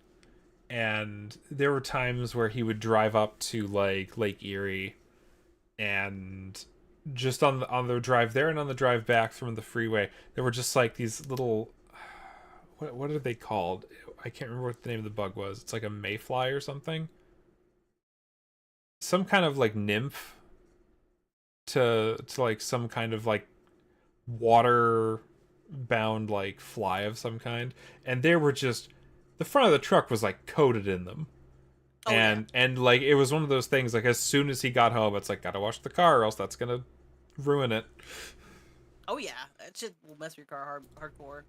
and there were times where he would drive up to like Lake Erie, and just on the drive there and on the drive back from the freeway, there were just like these little, what are they called? I can't remember what the name of the bug was. It's like a mayfly or something. Some kind of like nymph to like some kind of like water bound like fly of some kind, and they were just, the front of the truck was like coated in them. Oh yeah. And like it was one of those things, like as soon as he got home, it's like, gotta wash the car or else that's gonna ruin it. Oh yeah. That shit will mess with your car hardcore.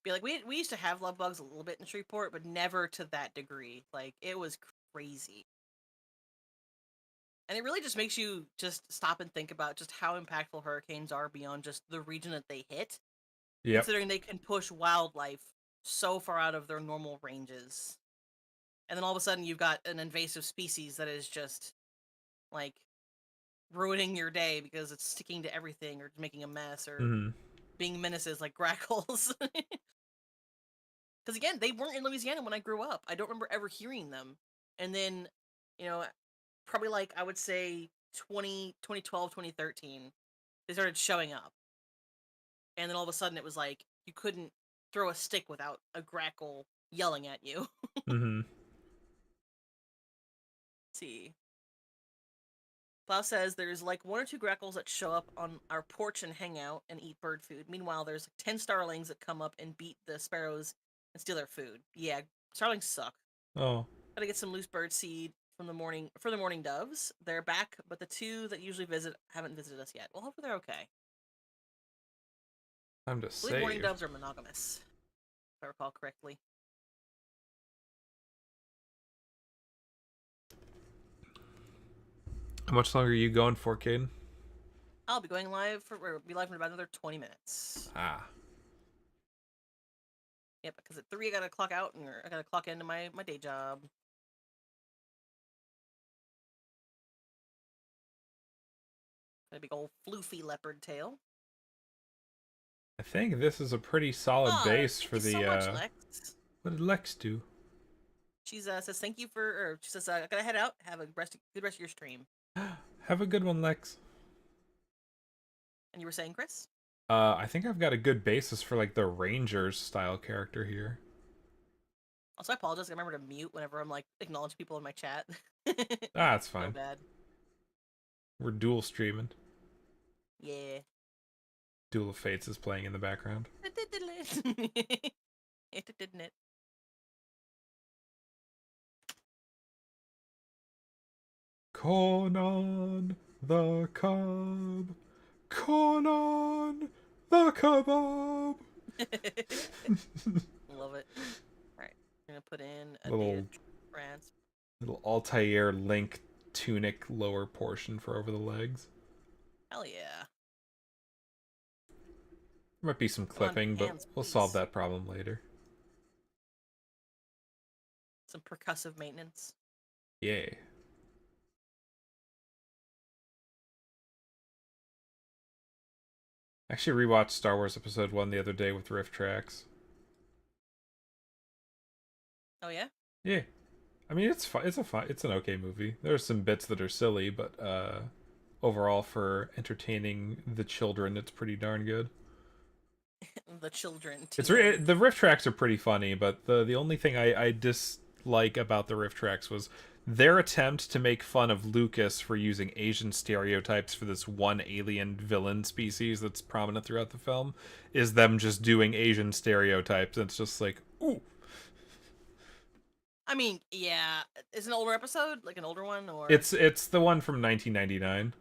Be like we used to have love bugs a little bit in Shreveport, but never to that degree. Like it was crazy. And it really just makes you just stop and think about just how impactful hurricanes are beyond just the region that they hit, Yep. considering they can push wildlife so far out of their normal ranges. And then all of a sudden you've got an invasive species that is just like ruining your day because it's sticking to everything or making a mess or Hmm. being menaces like grackles. Because again, they weren't in Louisiana when I grew up. I don't remember ever hearing them. And then, you know, probably like I would say 2012, 2013, they started showing up. And then all of a sudden it was like you couldn't throw a stick without a grackle yelling at you. Hmm. See. Plow says there's like one or two grackles that show up on our porch and hang out and eat bird food. Meanwhile, there's like 10 starlings that come up and beat the sparrows and steal their food. Yeah, starlings suck. Oh, Gotta get some loose bird seed from the morning for the morning doves. They're back, but the two that usually visit haven't visited us yet. Well, hopefully they're okay. time to I believe morning save. doves are monogamous, if I recall correctly. How much longer are you going for, Caden? I'll be going live or be live in about another 20 minutes. Ah. Yep, because at 3 I gotta clock out and I gotta clock into my day job. Got a big old floofy leopard tail. I think this is a pretty solid Oh, base thank for you so much, the Lex. what did Lex do? She says thank you for, or she says I gotta head out. Have a good rest of your stream. Have a good one, Lex. And you were saying, Chris? I think I've got a good basis for like the Rangers style character here. Also, I apologize. I remember to mute whenever I'm like acknowledge people in my chat. Ah, it's So fine. bad. We're dual streaming. Yeah. Duel of Fates is playing in the background. It didn't it? Conan the Cub. Conan the Kebab. Love it. All right, I'm gonna put in a data little trans. little Altair link tunic lower portion for over the legs. Hell yeah. Might be some Come on, clipping, but hands, we'll solve please. that problem later. Some percussive maintenance. Yeah. I actually rewatched Star Wars Episode 1 the other day with riff tracks. Oh yeah. Yeah. I mean, it's fun. It's an okay movie. There's some bits that are silly, but overall, for entertaining the children, it's pretty darn good. The children. The TM. riff tracks are pretty funny, but the only thing I dislike about the riff tracks was their attempt to make fun of Lucas for using Asian stereotypes for this one alien villain species that's prominent throughout the film is them just doing Asian stereotypes. And it's just like, ooh. I mean, yeah. Is it an older episode, like an older one, or? It's the one from 1999.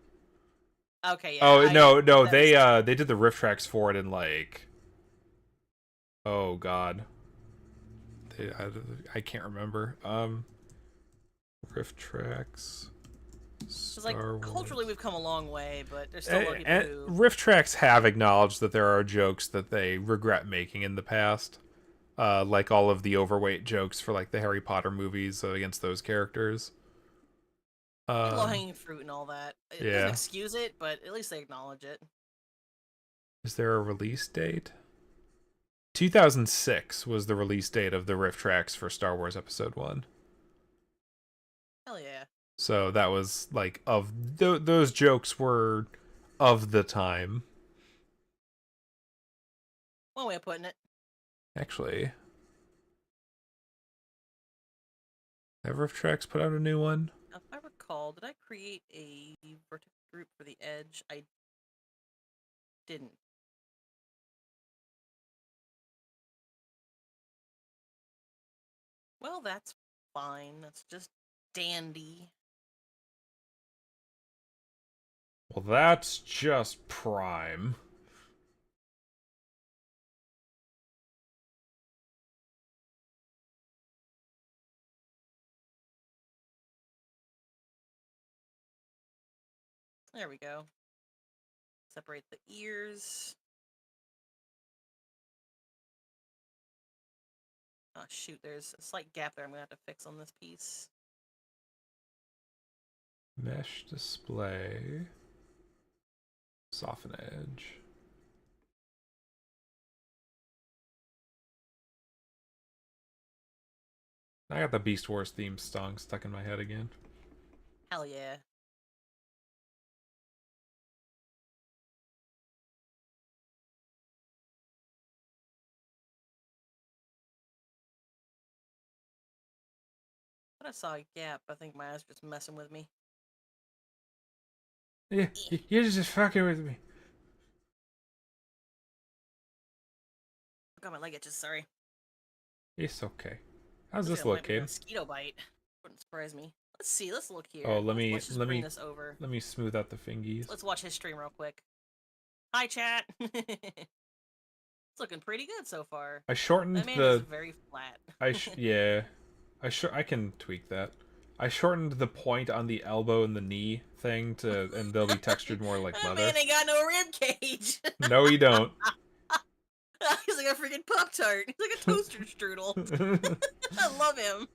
Okay, yeah. Oh no, That was... they did the riff tracks for it in like, oh god, I can't remember. Riff tracks, It's like Star culturally Wars. we've come a long way, but there's still a lot of people And who. riff tracks have acknowledged that there are jokes that they regret making in the past, like all of the overweight jokes for like the Harry Potter movies against those characters. Low hanging fruit and all that. It doesn't Yeah. excuse it, but at least they acknowledge it. Is there a release date? 2006 was the release date of the riff tracks for Star Wars Episode 1. Hell yeah. So that was like those jokes were of the time. One way of putting it. Actually, have riff tracks put out a new one? Now, if I recall, did I create a vertex group for the edge? I didn't. Well, that's fine. That's just dandy. Well, that's just prime. There we go. Separate the ears. Oh, shoot. There's a slight gap there I'm going to have to fix on this piece. Mesh display. Soften edge. I got the Beast Wars theme song stuck in my head again. Hell yeah. But I saw a gap. I think my eyes are just messing with me. Yeah, you're just fucking with me. I got my leg itches, sorry. It's okay. How's Looks this like it look, might be a kid? mosquito bite. Wouldn't surprise me. Let's see. Let's look here. Oh, Let's just bring this over. let me smooth out the fingies. Let's watch his stream real quick. Hi, chat. It's looking pretty good so far. I shortened That man is very flat. yeah. I can tweak that. I shortened the point on the elbow and the knee thing and they'll be textured more like That leather. man ain't got no rib cage. No, you don't. He's like a freaking Pop-Tart. He's like a toaster strudel. I love him.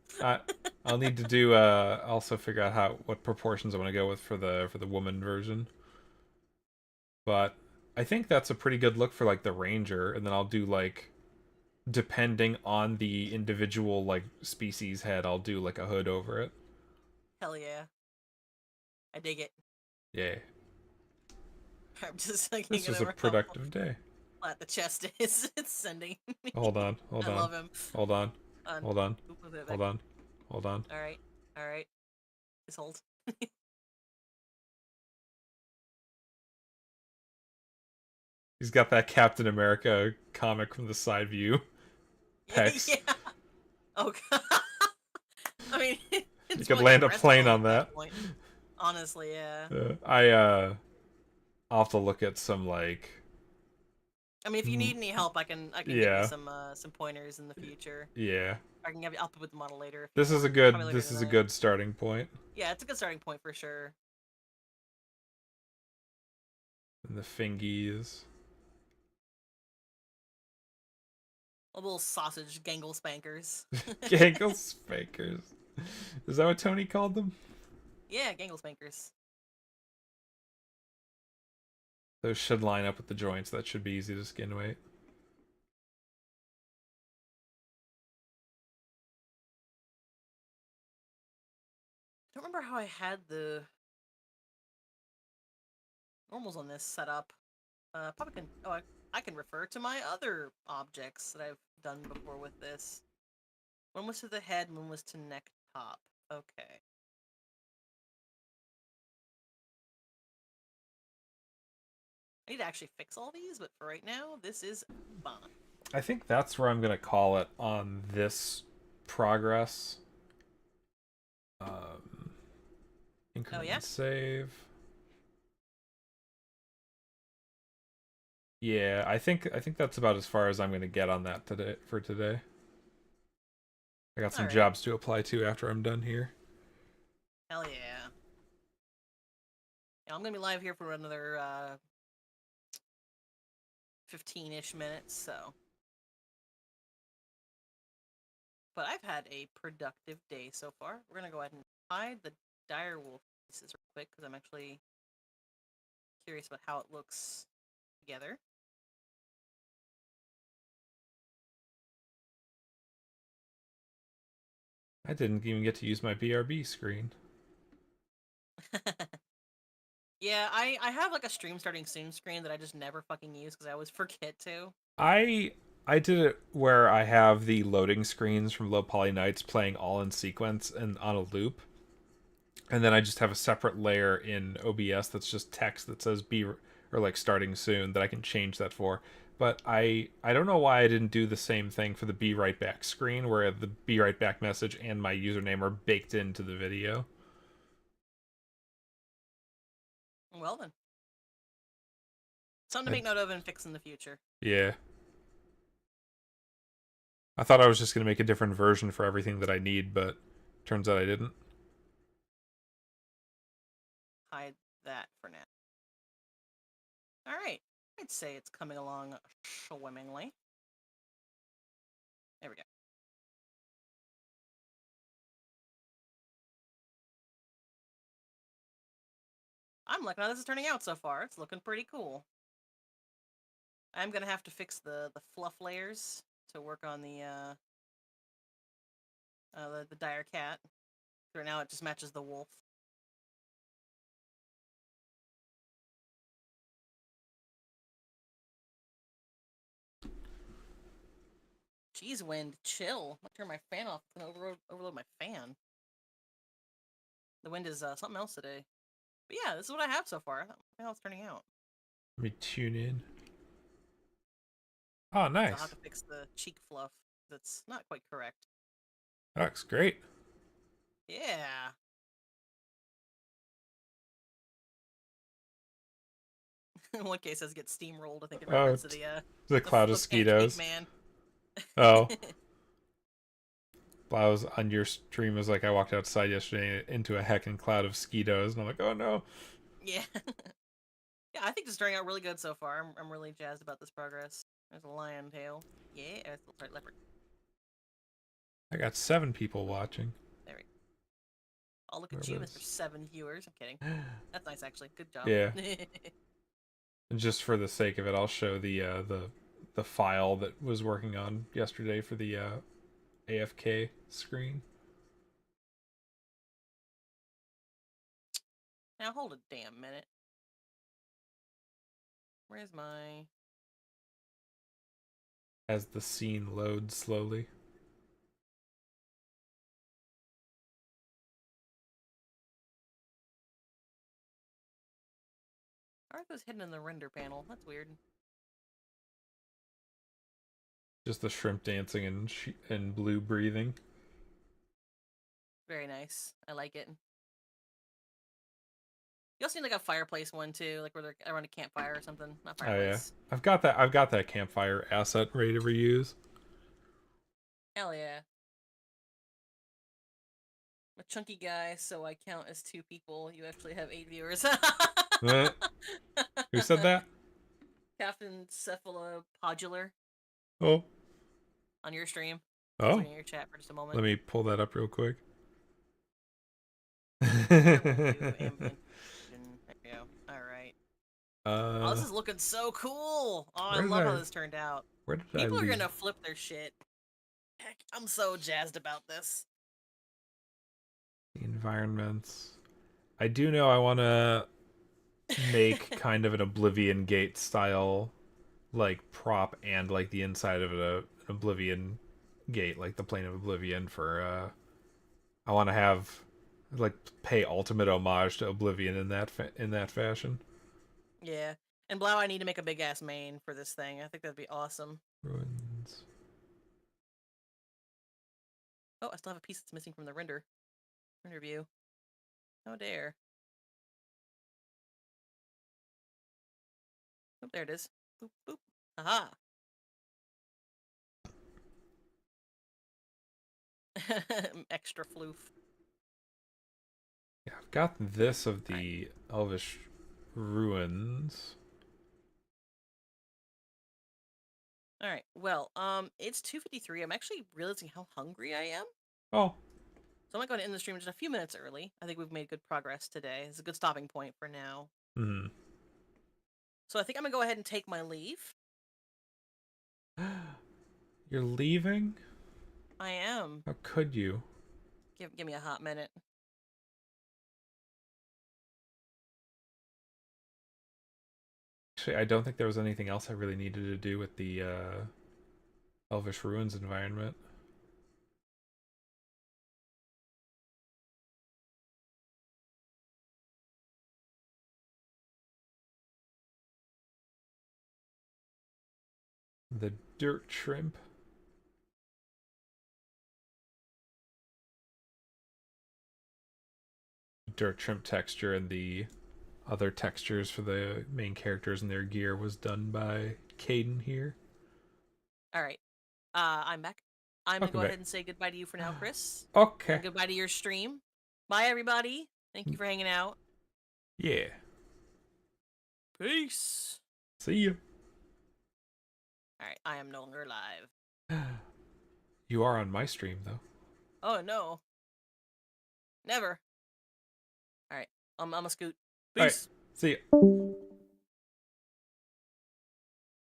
I'll need to do also figure out what proportions I want to go with for the woman version. But I think that's a pretty good look for like the Ranger, and then I'll do like, depending on the individual like species head, I'll do like a hood over it. Hell yeah. I dig it. Yeah. I'm just thinking This was a over how productive day. flat the chest is. It's sending me. Hold on, hold I on, love him. hold on, On. hold on, Oop, move it back. hold on, hold on. All right. All right. Just hold. He's got that Captain America comic from the side view. Pecs. Yeah. Oh God. I mean, You it's could more like a land a breast plane bone on at that that. point. Honestly, yeah. I'll have to look at some like. I mean, if you need any help, I can give you Yeah, some pointers in the future. yeah. I can give you. I'll put the model later if you This is want. a Probably good. later This is a tonight. good starting point. Yeah, it's a good starting point for sure. And the fingies. A little sausage gangle spankers. Gaggle spankers. Is that what Tony called them? Yeah, gangle spankers. Those should line up with the joints. That should be easy to skin weight. I don't remember how I had the normals on this set up. Probably can. Oh, I can refer to my other objects that I've done before with this. One was to the head, one was to neck top. Okay. I need to actually fix all these, but for right now, this is fine. I think that's where I'm gonna call it on this progress. Oh Increment yeah? and save. Yeah, I think that's about as far as I'm gonna get on that today for today. I got some Alright. jobs to apply to after I'm done here. Hell yeah. Yeah, I'm gonna be live here for another 15-ish minutes, so. But I've had a productive day so far. We're gonna go ahead and hide the dire wolf pieces real quick, because I'm actually curious about how it looks together. I didn't even get to use my BRB screen. Yeah, I have like a stream starting soon screen that I just never fucking use because I always forget to. I I did it where I have the loading screens from Low Poly Nights playing all in sequence and on a loop. And then I just have a separate layer in OBS that's just text that says be or like starting soon that I can change that for. But I don't know why I didn't do the same thing for the be right back screen where the be right back message and my username are baked into the video. Well then, something to I, make note of and fix in the future. yeah. I thought I was just going to make a different version for everything that I need, but turns out I didn't. Hide that for now. All right, I'd say it's coming along swimmingly. There we go. I'm liking how this is turning out so far. It's looking pretty cool. I'm gonna have to fix the fluff layers to work on the dire cat. Right now it just matches the wolf. Jeez, wind, chill. I'll turn my fan off. It's gonna overload my fan. The wind is something else today. But yeah, this is what I have so far. How it's turning out. Let me tune in. Oh, So I'll have nice. to fix the cheek fluff. That's not quite correct. That looks great. Yeah. In one case, it says get steamrolled. I think in Oh, reference to the cloud of the pancake mosquitoes. man. Oh, I was on your stream. Was like I walked outside yesterday into a heckin' cloud of mosquitoes, and I'm like, oh no. Yeah. Yeah, I think this is turning out really good so far. I'm really jazzed about this progress. There's a lion tail. Yeah, sorry, leopard. I got 7 people watching. There we go. I'll look at Where you, was? Mr. 7 viewers. I'm kidding. That's nice, actually. Good job. Yeah. And just for the sake of it, I'll show the file that was working on yesterday for the AFK screen. Now hold a damn minute. Where's my... As the scene loads slowly. How are those hidden in the render panel? That's weird. Just the shrimp dancing and blue breathing. Very nice. I like it. You also need like a fireplace one too, like where they're around a campfire or something. Not Oh yeah, fireplace. I've got that. I've got that campfire asset ready to reuse. Hell yeah. I'm a chunky guy, so I count as 2 people. You actually have 8 viewers. Eh, who said that? Captain Cephalopodular Oh, on your stream. I was oh. looking at your chat for just a moment. Let me pull that up real quick. Where were you? Ambient. There we go. Alright. Oh, this is looking so cool! Oh, I where did love how this turned out. where did I People are lose gonna flip their shit. Heck, I'm so jazzed about this. the environments? I do know I want to make kind of an Oblivion Gate style like prop and like the inside of an Oblivion Gate, like the plane of Oblivion for I want to have like pay ultimate homage to Oblivion in that fashion. Yeah. And Blau, I need to make a big ass main for this thing. I think that'd be awesome. Ruins. Oh, I still have a piece that's missing from the render view. Oh dare. Oh, there it is. Boop boop. Aha. Extra floof. Yeah, I've got this of the Elvish ruins. All right. Well, it's 2:53. I'm actually realizing how hungry I am. Oh, So I'm not going to end the stream just a few minutes early. I think we've made good progress today. It's a good stopping point for now. hmm. So I think I'm gonna go ahead and take my leave. You're leaving? I am. How could you? Give me a hot minute. Actually, I don't think there was anything else I really needed to do with the Elvish ruins environment. The dirt shrimp. Dirt shrimp texture and the other textures for the main characters and their gear was done by Caden here. All right. I'm back. I'm gonna Welcome go back. ahead and say goodbye to you for now, Chris, Okay. and goodbye to your stream. Bye, everybody. Thank you for hanging out. Yeah. Peace. See you. All right. I am no longer live. You are on my stream though. Oh no. Never. All right. I'm a scoot. All right. Peace. See you.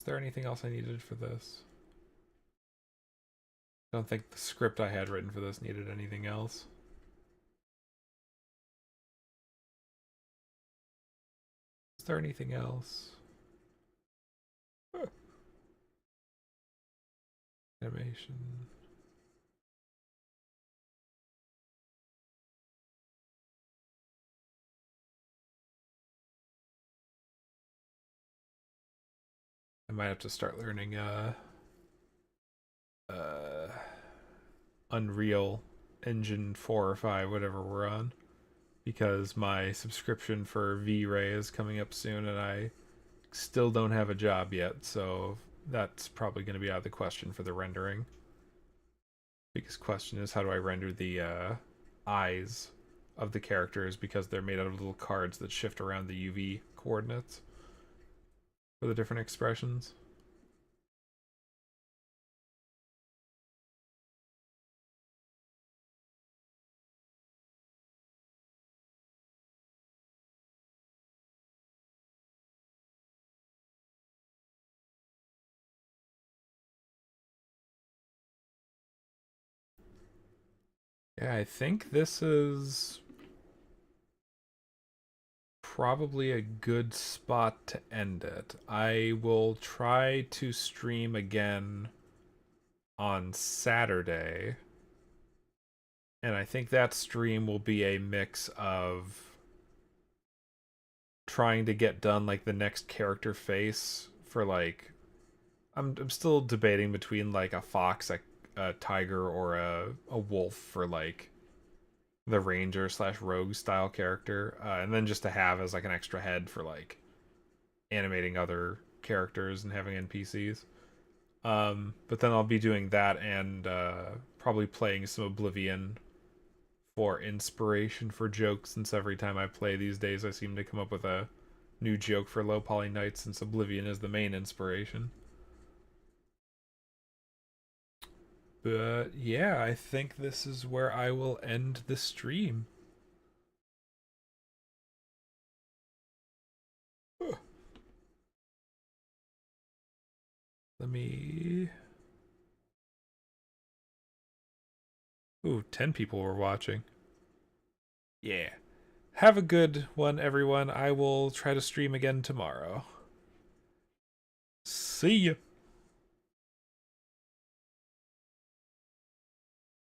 Is there anything else I needed for this? I don't think the script I had written for this needed anything else. Is there anything else? Animation. I might have to start learning uh Unreal Engine 4 or 5, whatever we're on, because my subscription for V-Ray is coming up soon and I still don't have a job yet, so that's probably going to be out of the question for the rendering. Biggest question is how do I render the eyes of the characters, because they're made out of little cards that shift around the UV coordinates for the different expressions. Yeah, I think this is probably a good spot to end it. I will try to stream again on Saturday. And I think that stream will be a mix of trying to get done like the next character face for like I'm still debating between like a fox, a tiger, or a wolf for like the ranger slash rogue style character, and then just to have as like an extra head for like animating other characters and having NPCs. But then I'll be doing that and probably playing some Oblivion for inspiration for jokes, since every time I play these days I seem to come up with a new joke for low poly nights, since Oblivion is the main inspiration. But yeah, I think this is where I will end the stream. Let me... Ooh, 10 people were watching. Yeah. Have a good one, everyone. I will try to stream again tomorrow. See ya.